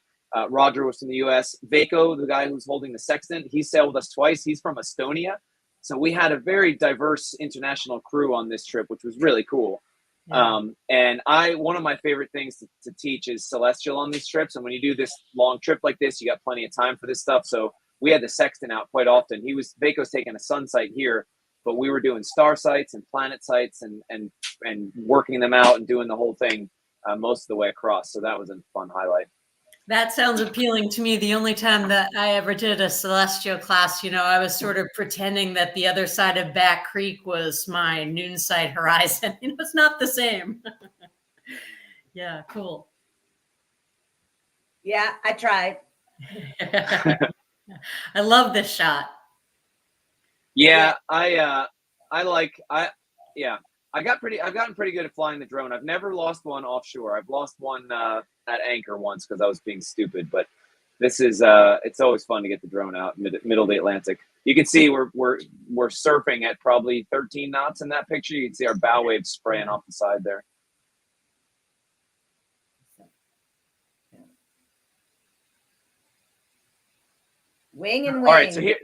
Roger was from the U.S., Vako, the guy who's holding the sextant, he sailed with us twice. He's from Estonia. So we had a very diverse international crew on this trip, which was really cool. Yeah. And one of my favorite things to teach is celestial on these trips. And when you do this long trip like this, you got plenty of time for this stuff. So we had the sextant out quite often. Vaco's taking a sun sight here, but we were doing star sights and planet sights and working them out and doing the whole thing most of the way across. So that was a fun highlight. That sounds appealing to me. The only time that I ever did a celestial class, I was sort of pretending that the other side of Back Creek was my noon sight horizon. It's not the same. Yeah, cool. Yeah, I tried. I love this shot. Yeah, I've gotten pretty good at flying the drone. I've never lost one offshore. I've lost one at anchor once because I was being stupid, but this is it's always fun to get the drone out middle of the Atlantic. You can see we're surfing at probably 13 knots in that picture. You can see our bow waves spraying off the side there. Wing and wing. All right, so here,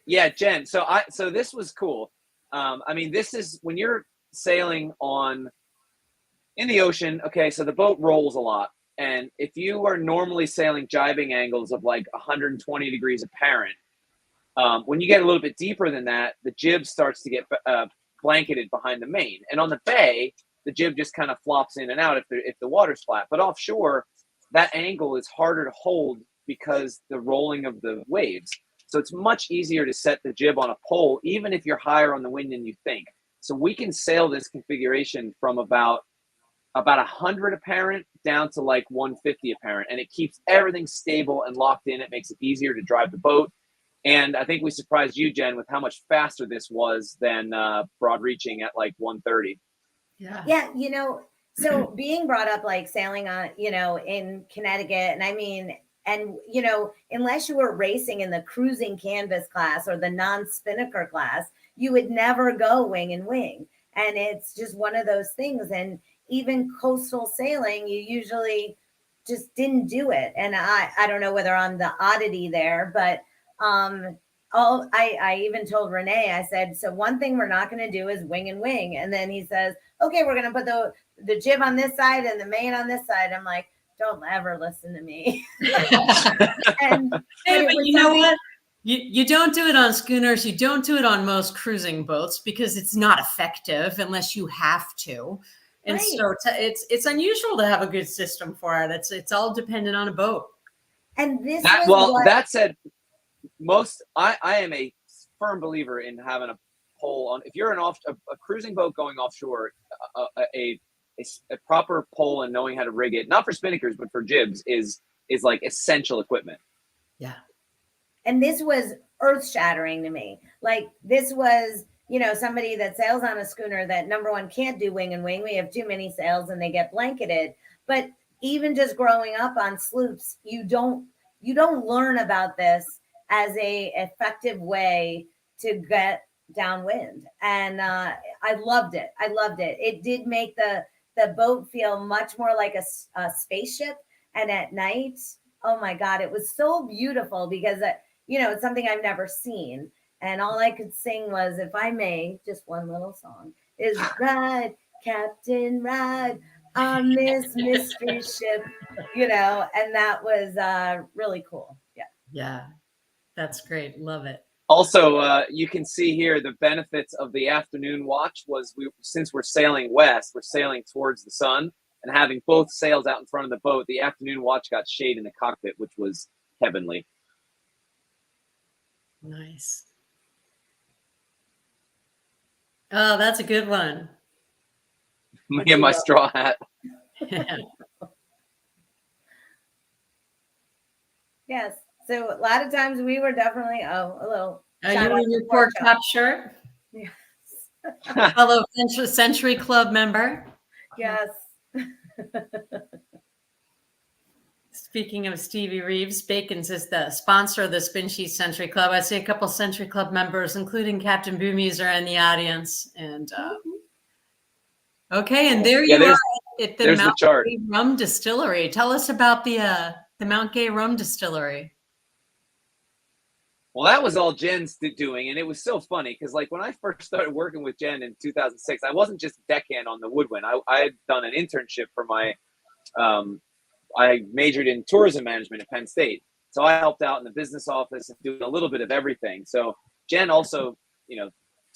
yeah, Jen. So this was cool. This is when you're sailing in the ocean. Okay, so the boat rolls a lot, and if you are normally sailing jibing angles of like 120 degrees apparent, when you get a little bit deeper than that, the jib starts to get blanketed behind the main, and on the bay, the jib just kind of flops in and out if the water's flat. But offshore, that angle is harder to hold because the rolling of the waves. So it's much easier to set the jib on a pole, even if you're higher on the wind than you think. So we can sail this configuration from about 100 apparent down to like 150 apparent, and it keeps everything stable and locked in. It makes it easier to drive the boat. And I think we surprised you, Jen, with how much faster this was than broad reaching at like 130. Yeah, so being brought up like sailing on, in Connecticut, and unless you were racing in the cruising canvas class or the non-spinnaker class, you would never go wing and wing. And it's just one of those things. And even coastal sailing, you usually just didn't do it. And I don't know whether I'm the oddity there, but I even told Renee, I said, so one thing we're not going to do is wing and wing. And then he says, okay, we're going to put the jib on this side and the main on this side. I'm like, don't ever listen to me. But you know what? You don't do it on schooners. You don't do it on most cruising boats because it's not effective unless you have to. And so it's unusual to have a good system for it. It's all dependent on a boat. And that said, I am a firm believer in having a pole on. If you're a cruising boat going offshore, a proper pole and knowing how to rig it, not for spinnakers but for jibs, is like essential equipment. Yeah. And this was earth shattering to me. Like this was, somebody that sails on a schooner that number one can't do wing and wing. We have too many sails and they get blanketed. But even just growing up on sloops, you don't learn about this as a effective way to get downwind, and I loved it. I loved it. It did make the boat feel much more like a spaceship. And at night, oh my God, it was so beautiful because it's something I've never seen. And all I could sing was, if I may, just one little song, is ride, Captain, ride on this mystery ship, and that was really cool. Yeah. Yeah, that's great. Love it. Also, you can see here the benefits of the afternoon watch was since we're sailing west, we're sailing towards the sun, and having both sails out in front of the boat, the afternoon watch got shade in the cockpit, which was heavenly. Nice. Oh, that's a good one. Me and my straw hat. Yes. So a lot of times we were definitely a little. Are you in your pork chop shirt? Yes. Fellow Century Club member. Yes. Speaking of Stevie Reeves, Bacon's is the sponsor of the Spin Sheet Century Club. I see a couple Century Club members, including Captain Boomies, are in the audience. And okay, and there you are at the Mount Gay Rum Distillery. Tell us about the Mount Gay Rum Distillery. Well, that was all Jen's doing, and it was so funny because, like, when I first started working with Jen in 2006, I wasn't just a deckhand on the woodwind. I had done an internship for my I majored in tourism management at Penn State. So I helped out in the business office and doing a little bit of everything. So Jen also,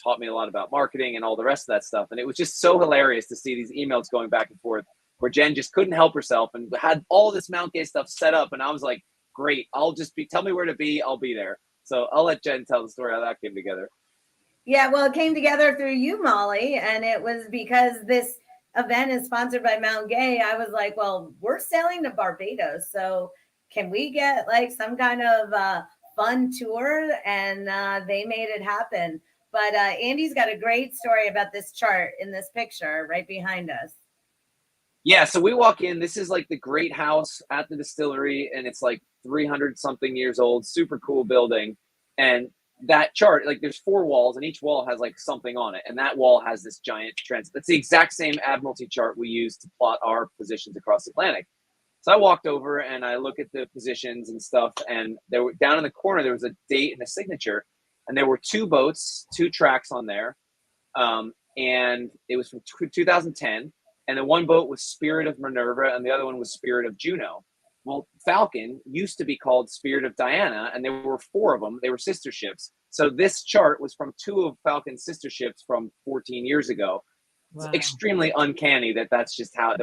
taught me a lot about marketing and all the rest of that stuff. And it was just so hilarious to see these emails going back and forth where Jen just couldn't help herself and had all this Mount Gay stuff set up. And I was like, great, tell me where to be. I'll be there. So I'll let Jen tell the story how that came together. Yeah, well, it came together through you, Molly. And it was because this event is sponsored by Mount Gay. I was like, well, we're sailing to Barbados, so can we get like some kind of fun tour? And they made it happen. But Andy's got a great story about this chart in this picture right behind us. Yeah, so we walk in. This is like the great house at the distillery, and it's like 300 something years old, super cool building. And that chart, like there's 4 walls and each wall has like something on it. And that wall has this giant trend. That's the exact same Admiralty chart we use to plot our positions across the Atlantic. So I walked over and I look at the positions and stuff. And there were down in the corner, there was a date and a signature. And there were 2 boats, 2 tracks on there. And it was from 2010. And the one boat was Spirit of Minerva and the other one was Spirit of Juno. Well, Falcon used to be called Spirit of Diana, and there were 4 of them. They were sister ships. So this chart was from 2 of Falcon's sister ships from 14 years ago. Wow. It's extremely uncanny that that's just how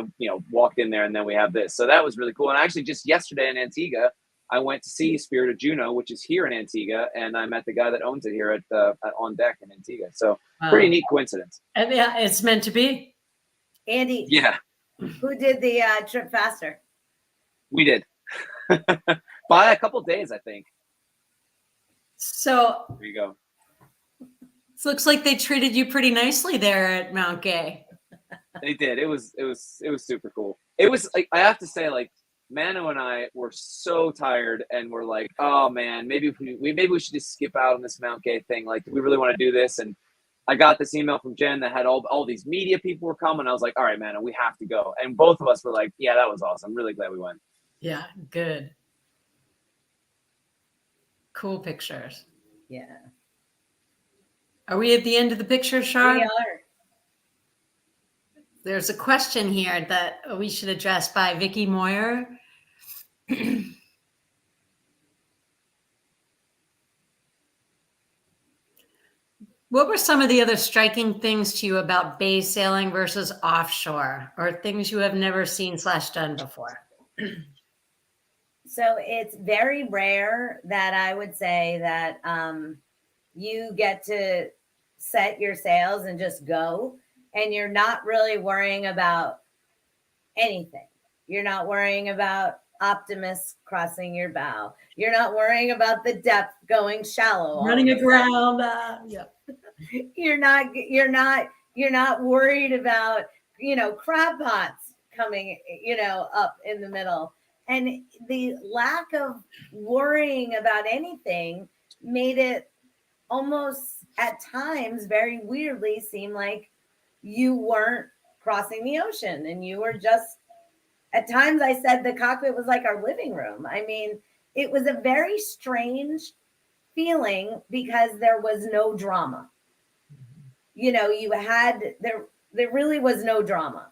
walked in there, and then we have this. So that was really cool. And actually, just yesterday in Antigua, I went to see Spirit of Juno, which is here in Antigua, and I met the guy that owns it here at on deck in Antigua. So pretty neat coincidence. And yeah, it's meant to be. Andy. Yeah. Who did the trip faster? We did. By a couple days, I think. So there you go. It looks like they treated you pretty nicely there at Mount Gay. They did. It was super cool. It was like, I have to say, like, Mano and I were so tired, and we're like, oh man, maybe we should just skip out on this Mount Gay thing. Like, do we really want to do this? And I got this email from Jen that had all these media people were coming. I was like, all right, Mano, we have to go. And both of us were like, yeah, that was awesome. I'm really glad we went. Yeah, good. Cool pictures. Yeah. Are we at the end of the picture, Sean? We are. There's a question here that we should address by Vicky Moyer. What were some of the other striking things to you about bay sailing versus offshore, or things you have never seen / done before? So it's very rare that I would say that you get to set your sails and just go, and you're not really worrying about anything. You're not worrying about Optimus crossing your bow. You're not worrying about the depth going shallow. Running aground. Yeah. You're not worried about, crab pots coming, up in the middle. And the lack of worrying about anything made it almost at times very weirdly seemed like you weren't crossing the ocean and you were just, at times I said the cockpit was like our living room. I mean, it was a very strange feeling because there was no drama. You know, there really was no drama.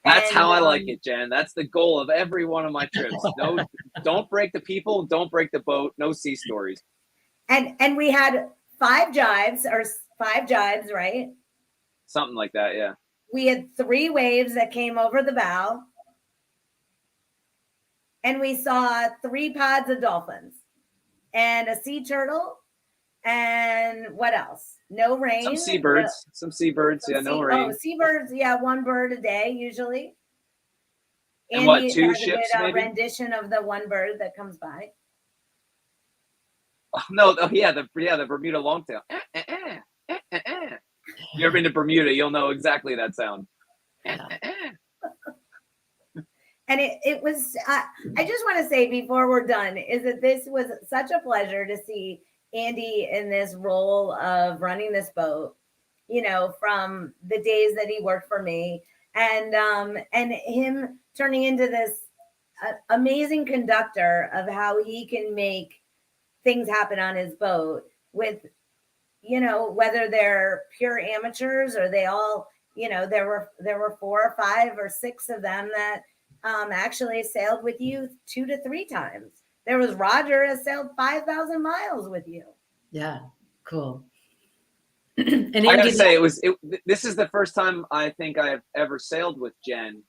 That's how I like it, Jen. That's the goal of every one of my trips. No, don't break the people, don't break the boat, no sea stories. And we had 5 jives, right? Something like that, yeah. We had 3 waves that came over the bow. And we saw 3 pods of dolphins and a sea turtle. And what else? No rain. Some seabirds. No rain. Oh, seabirds, yeah, 1 bird a day usually. And what, Andy 2 has ships, a maybe? rendition of the 1 bird that comes by. Oh, no, the Bermuda longtail. You ever been to Bermuda, you'll know exactly that sound. And it was, I just want to say before we're done, is that this was such a pleasure to see Andy in this role of running this boat, you know, from the days that he worked for me, and him turning into this amazing conductor of how he can make things happen on his boat with, you know, whether they're pure amateurs or they all, you know, there were 4 or 5 or 6 of them that actually sailed with you 2 to 3 times. There was Roger has sailed 5,000 miles with you. Yeah, cool. And I gotta say, this is the first time I think I've ever sailed with Jen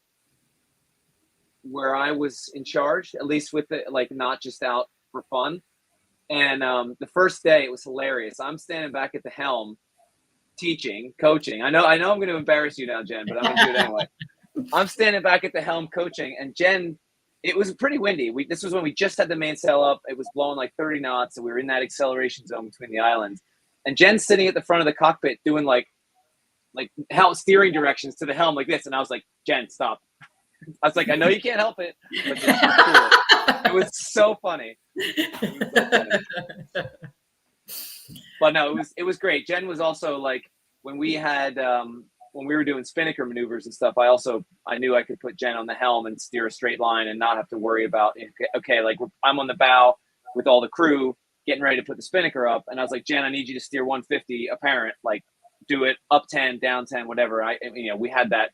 where I was in charge, at least with it, like not just out for fun. And the first day it was hilarious. I'm standing back at the helm, teaching, coaching. I know I'm going to embarrass you now, Jen, but I'm going to do it anyway. I'm standing back at the helm coaching, and Jen, it was pretty windy. This was when we just had the mainsail up. It was blowing like 30 knots, and we were in that acceleration zone between the islands. And Jen's sitting at the front of the cockpit doing like helm steering directions to the helm like this, and I was like, Jen, stop. I was like, I know you can't help it, but this is cool. It was so funny. But no, it was great. Jen was also like, when we were doing spinnaker maneuvers and stuff, I knew I could put Jen on the helm and steer a straight line and not have to worry about, okay, like I'm on the bow with all the crew getting ready to put the spinnaker up. And I was like, Jen, I need you to steer 150 apparent, like do it up 10, down 10, whatever. We had that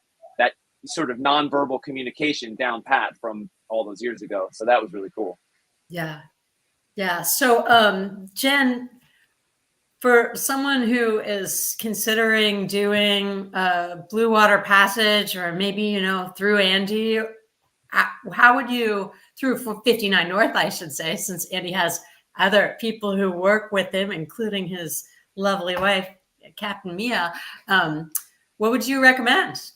sort of nonverbal communication down pat from all those years ago. So that was really cool. Yeah. Yeah. So, Jen, for someone who is considering doing a Bluewater Passage, or maybe, through Andy, how would you, through 59 North, I should say, since Andy has other people who work with him, including his lovely wife, Captain Mia, what would you recommend?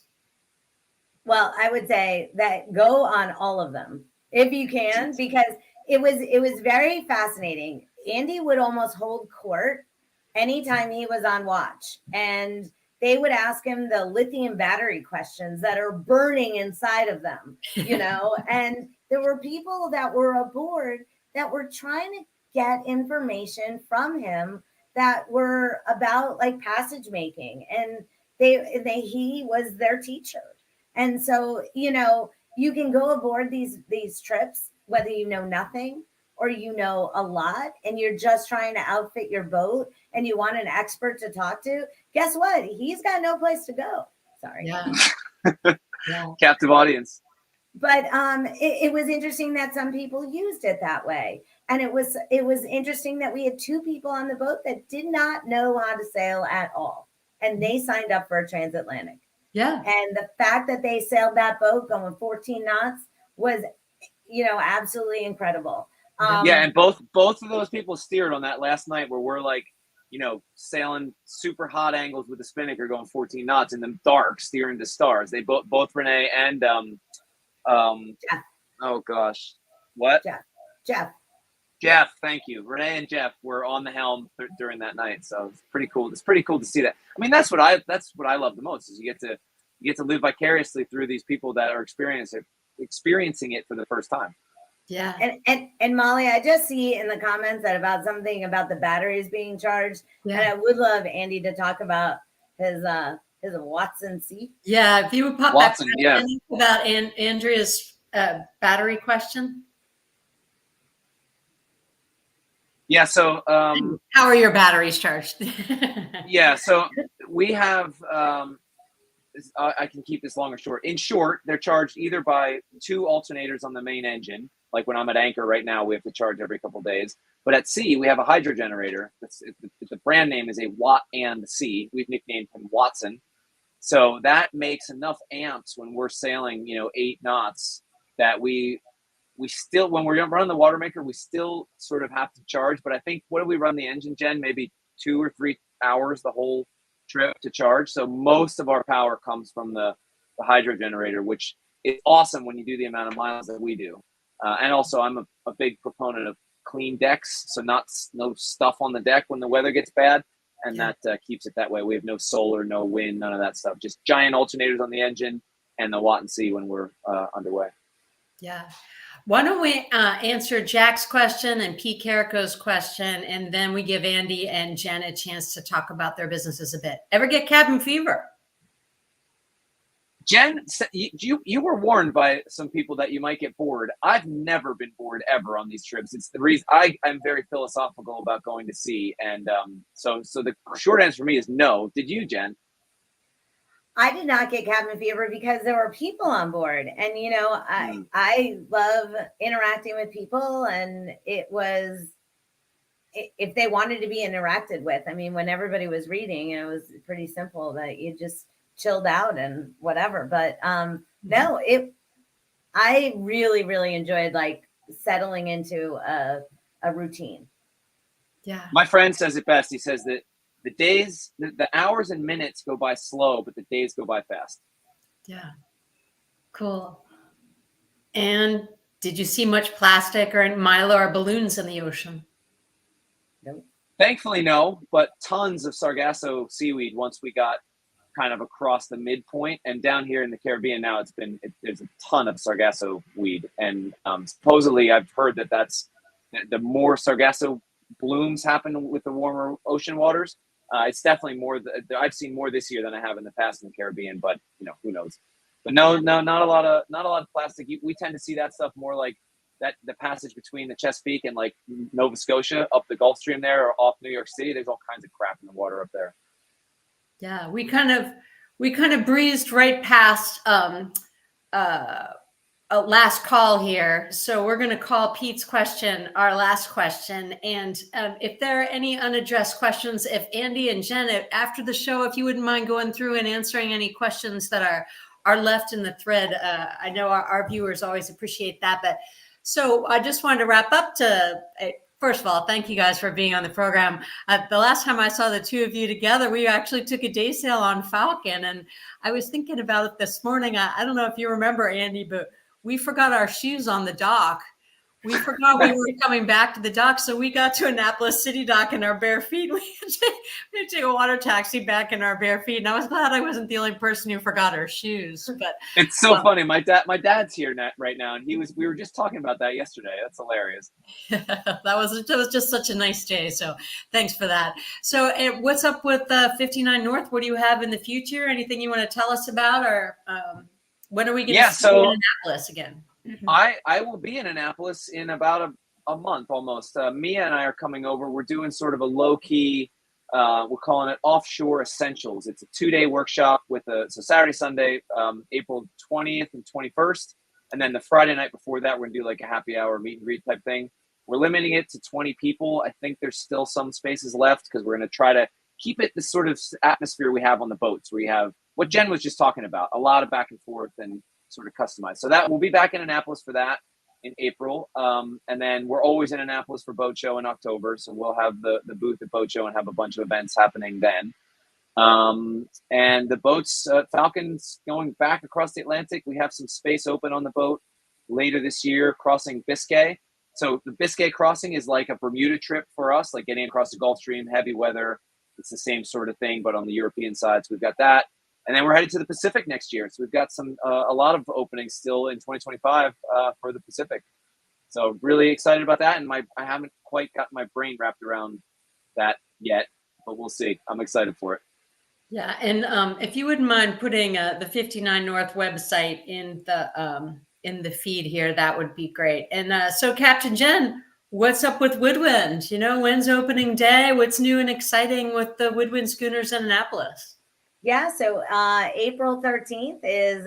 Well, I would say that go on all of them if you can, because it was very fascinating. Andy would almost hold court anytime he was on watch, and they would ask him the lithium battery questions that are burning inside of them, and there were people that were aboard that were trying to get information from him that were about like passage making, and he was their teacher. And so, you can go aboard these trips, whether you know nothing or you know a lot, and you're just trying to outfit your boat and you want an expert to talk to. Guess what? He's got no place to go. Sorry. Yeah. Yeah. Captive audience. But it was interesting that some people used it that way. And it was interesting that we had 2 people on the boat that did not know how to sail at all. And they signed up for a transatlantic. Yeah. And the fact that they sailed that boat going 14 knots was, absolutely incredible. Yeah, and both of those people steered on that last night where we're like, sailing super hot angles with the spinnaker going 14 knots in the dark, steering to stars. They both Renee and Jeff. Oh gosh, what? Jeff. Thank you. Renee and Jeff were on the helm during that night, so it's pretty cool. It's pretty cool to see that. I mean, that's what I love the most, is you get to live vicariously through these people that are experiencing it for the first time. Yeah. And Molly, I just see in the comments that about something about the batteries being charged. Yeah. And I would love Andy to talk about his Watson C. Yeah. If you would pop Watson, back yeah. about Andrea's battery question. Yeah. So, how are your batteries charged? yeah. So we have, I can keep this long or short. In short, they're charged either by 2 alternators on the main engine. Like when I'm at anchor right now, we have to charge every couple of days. But at sea, we have a hydro generator. The brand name is a Watt and C. We've nicknamed him Watson. So that makes enough amps when we're sailing, 8 knots that we still, when we're running the water maker, we still sort of have to charge. But I think, what do we run the engine, Jen? Maybe 2 or 3 hours the whole trip to charge. So most of our power comes from the hydro generator, which is awesome when you do the amount of miles that we do. And also, I'm a big proponent of clean decks, so no stuff on the deck when the weather gets bad, and that keeps it that way. We have no solar, no wind, none of that stuff. Just giant alternators on the engine and the Watt and C when we're underway. Yeah. Why don't we answer Jack's question and Pete Carrico's question, and then we give Andy and Jen a chance to talk about their businesses a bit. Ever get cabin fever? Jen, you were warned by some people that you might get bored. I've never been bored ever on these trips. It's the reason I'm very philosophical about going to sea, and so the short answer for me is no. Did you, Jen? I did not get cabin fever because there were people on board, and I love interacting with people, and it was, if they wanted to be interacted with, I mean, when everybody was reading, it was pretty simple that you just chilled out and whatever. But no, I really, really enjoyed like settling into a routine. Yeah. My friend says it best. He says that the days, the hours and minutes go by slow, but the days go by fast. Yeah. Cool. And did you see much plastic or mylar balloons in the ocean? Nope. Thankfully, no, but tons of Sargasso seaweed once we got kind of across the midpoint. And down here in the Caribbean now, there's a ton of Sargasso weed. And supposedly I've heard that's the more Sargasso blooms happen with the warmer ocean waters. It's definitely more. I've seen more this year than I have in the past in the Caribbean, but who knows? But no, not a lot of plastic. We tend to see that stuff more like that, the passage between the Chesapeake and like Nova Scotia up the Gulf Stream there, or off New York City. There's all kinds of crap in the water up there. Yeah, we kind of breezed right past a last call here. So we're going to call Pete's question our last question. And if there are any unaddressed questions, if Andy and Jen, after the show, if you wouldn't mind going through and answering any questions that are left in the thread, I know our viewers always appreciate that. But so I just wanted to wrap up first of all, thank you guys for being on the program. The last time I saw the two of you together, we actually took a day sail on Falcon. And I was thinking about it this morning. I don't know if you remember, Andy, but we forgot our shoes on the dock. We forgot we were coming back to the dock. So we got to Annapolis City Dock in our bare feet. We had to take a water taxi back in our bare feet. And I was glad I wasn't the only person who forgot her shoes. But it's so funny. My dad's here right now, and we were just talking about that yesterday. That's hilarious. That was just such a nice day. So thanks for that. So what's up with 59 North? What do you have in the future? Anything you want to tell us about, or when are we going to see you in Annapolis again? I will be in Annapolis in about a month almost. Mia and I are coming over. We're doing sort of a low-key, we're calling it Offshore Essentials. It's a 2-day workshop so Saturday, Sunday, April 20th and 21st. And then the Friday night before that, we're going to do like a happy hour meet and greet type thing. We're limiting it to 20 people. I think there's still some spaces left because we're going to try to keep it the sort of atmosphere we have on the boats. We have what Jen was just talking about, a lot of back and forth and sort of customized. So that we'll be back in Annapolis for that in April. And then we're always in Annapolis for Boat Show in October. So we'll have the booth at Boat Show and have a bunch of events happening then. And the boats, Falcon's going back across the Atlantic. We have some space open on the boat later this year, crossing Biscay. So the Biscay crossing is like a Bermuda trip for us, like getting across the Gulf Stream, heavy weather. It's the same sort of thing, but on the European side. So we've got that. And then we're headed to the Pacific next year. So we've got a lot of openings still in 2025 for the Pacific. So really excited about that. And I haven't quite got my brain wrapped around that yet, but we'll see. I'm excited for it. Yeah, and if you wouldn't mind putting the 59 North website in the feed here, that would be great. And so, Captain Jen, what's up with Woodwind? You know, when's opening day? What's new and exciting with the Woodwind schooners in Annapolis? Yeah, so April 13th is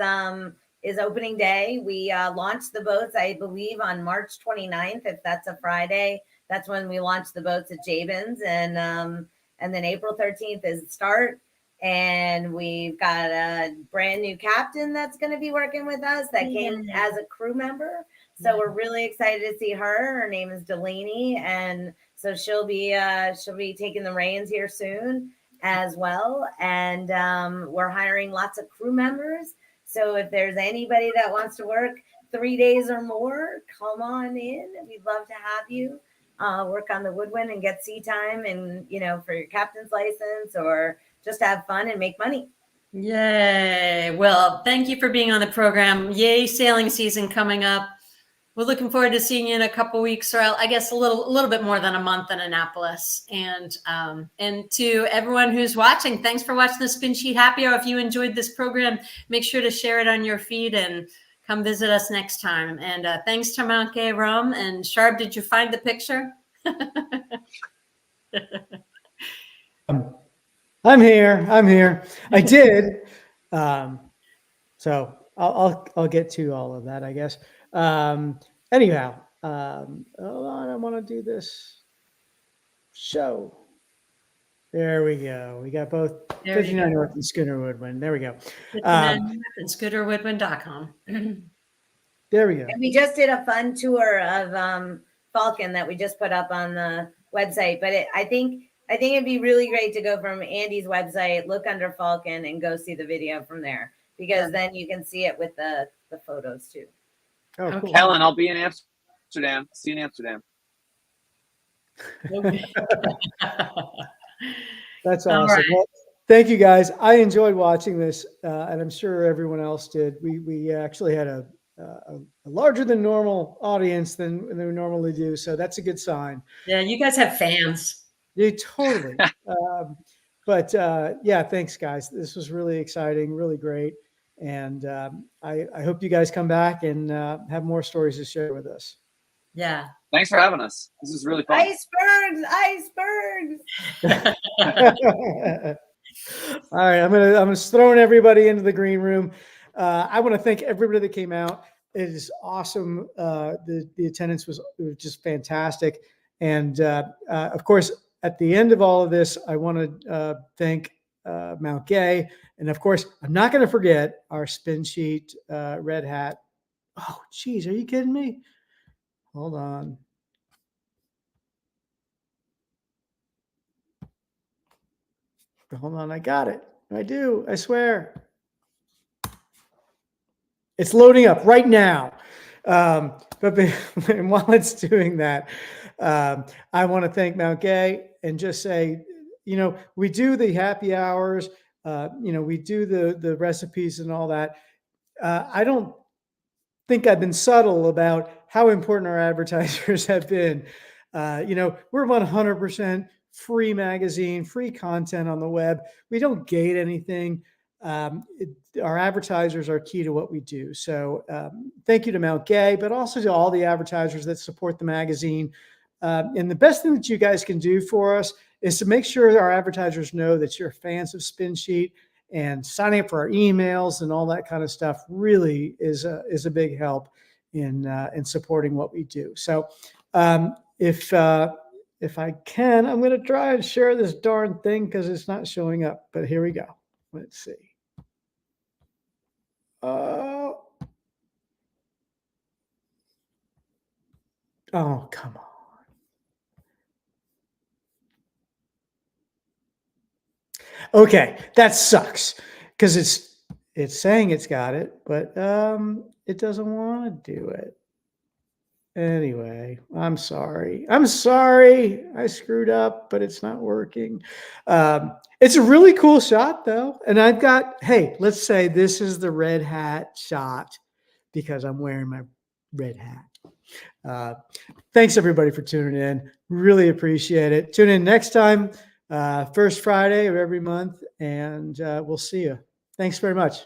opening day. We launched the boats, I believe, on March 29th, if that's a Friday. That's when we launched the boats at Jabin's, and then April 13th is start. And we've got a brand new captain that's going to be working with us that came as a crew member. So we're really excited to see her. Her name is Delaney, and so she'll be taking the reins here soon as well. And we're hiring lots of crew members. So if there's anybody that wants to work 3 days or more, come on in. We'd love to have you work on the Woodwind and get sea time, and for your captain's license, or just have fun and make money. Yay. Well, thank you for being on the program. Yay, sailing season coming up. We're looking forward to seeing you in a couple weeks, or I guess a little bit more than a month in Annapolis. And to everyone who's watching, thanks for watching the Spin Sheet Happy Hour. If you enjoyed this program, make sure to share it on your feed and come visit us next time. And thanks to Mount Gay Rum. And Sharp, did you find the picture? I'm here. I did. So I'll get to all of that, I guess. Anyhow, hold on. I want to do this show. There we go. We got both 59 North and Schooner Woodwind. There we go. 59 North and ScooterWoodwind.com. There we go. And we just did a fun tour of Falcon that we just put up on the website. But I think it'd be really great to go from Andy's website, look under Falcon, and go see the video from there, because then you can see it with the photos too. Oh, cool. Helen, I'll be in Amsterdam. See you in Amsterdam. That's awesome. Right. Well, thank you, guys. I enjoyed watching this, and I'm sure everyone else did. We actually had a larger than normal audience than we normally do, so that's a good sign. Yeah, you guys have fans. Yeah, totally. But yeah, thanks, guys. This was really exciting, really great. And I hope you guys come back and have more stories to share with us. Yeah. Thanks for having us. This is really fun. Icebergs. All right, I'm throwing everybody into the green room. I want to thank everybody that came out. It is awesome. The attendance was just fantastic. And of course, at the end of all of this, I want to thank Mount Gay. And of course, I'm not going to forget our Spin Sheet red hat. Oh, geez, are you kidding me? Hold on. Hold on, I got it. I do, I swear. It's loading up right now. But while it's doing that, I want to thank Mount Gay and just say, we do the happy hours, we do the recipes and all that. I don't think I've been subtle about how important our advertisers have been. We're 100% free magazine, free content on the web. We don't gate anything. Our advertisers are key to what we do. So thank you to Mount Gay, but also to all the advertisers that support the magazine. And the best thing that you guys can do for us is to make sure our advertisers know that you're fans of Spin Sheet, and signing up for our emails and all that kind of stuff really is a big help in supporting what we do. So if I can, I'm going to try and share this darn thing because it's not showing up. But here we go. Let's see. Oh, come on. Okay, that sucks because it's saying it's got it, but it doesn't want to do it. Anyway, I'm sorry. I screwed up, but it's not working. It's a really cool shot though. And I've got, hey, let's say this is the red hat shot because I'm wearing my red hat. Thanks everybody for tuning in. Really appreciate it. Tune in next time, first Friday of every month, and we'll see you. Thanks very much.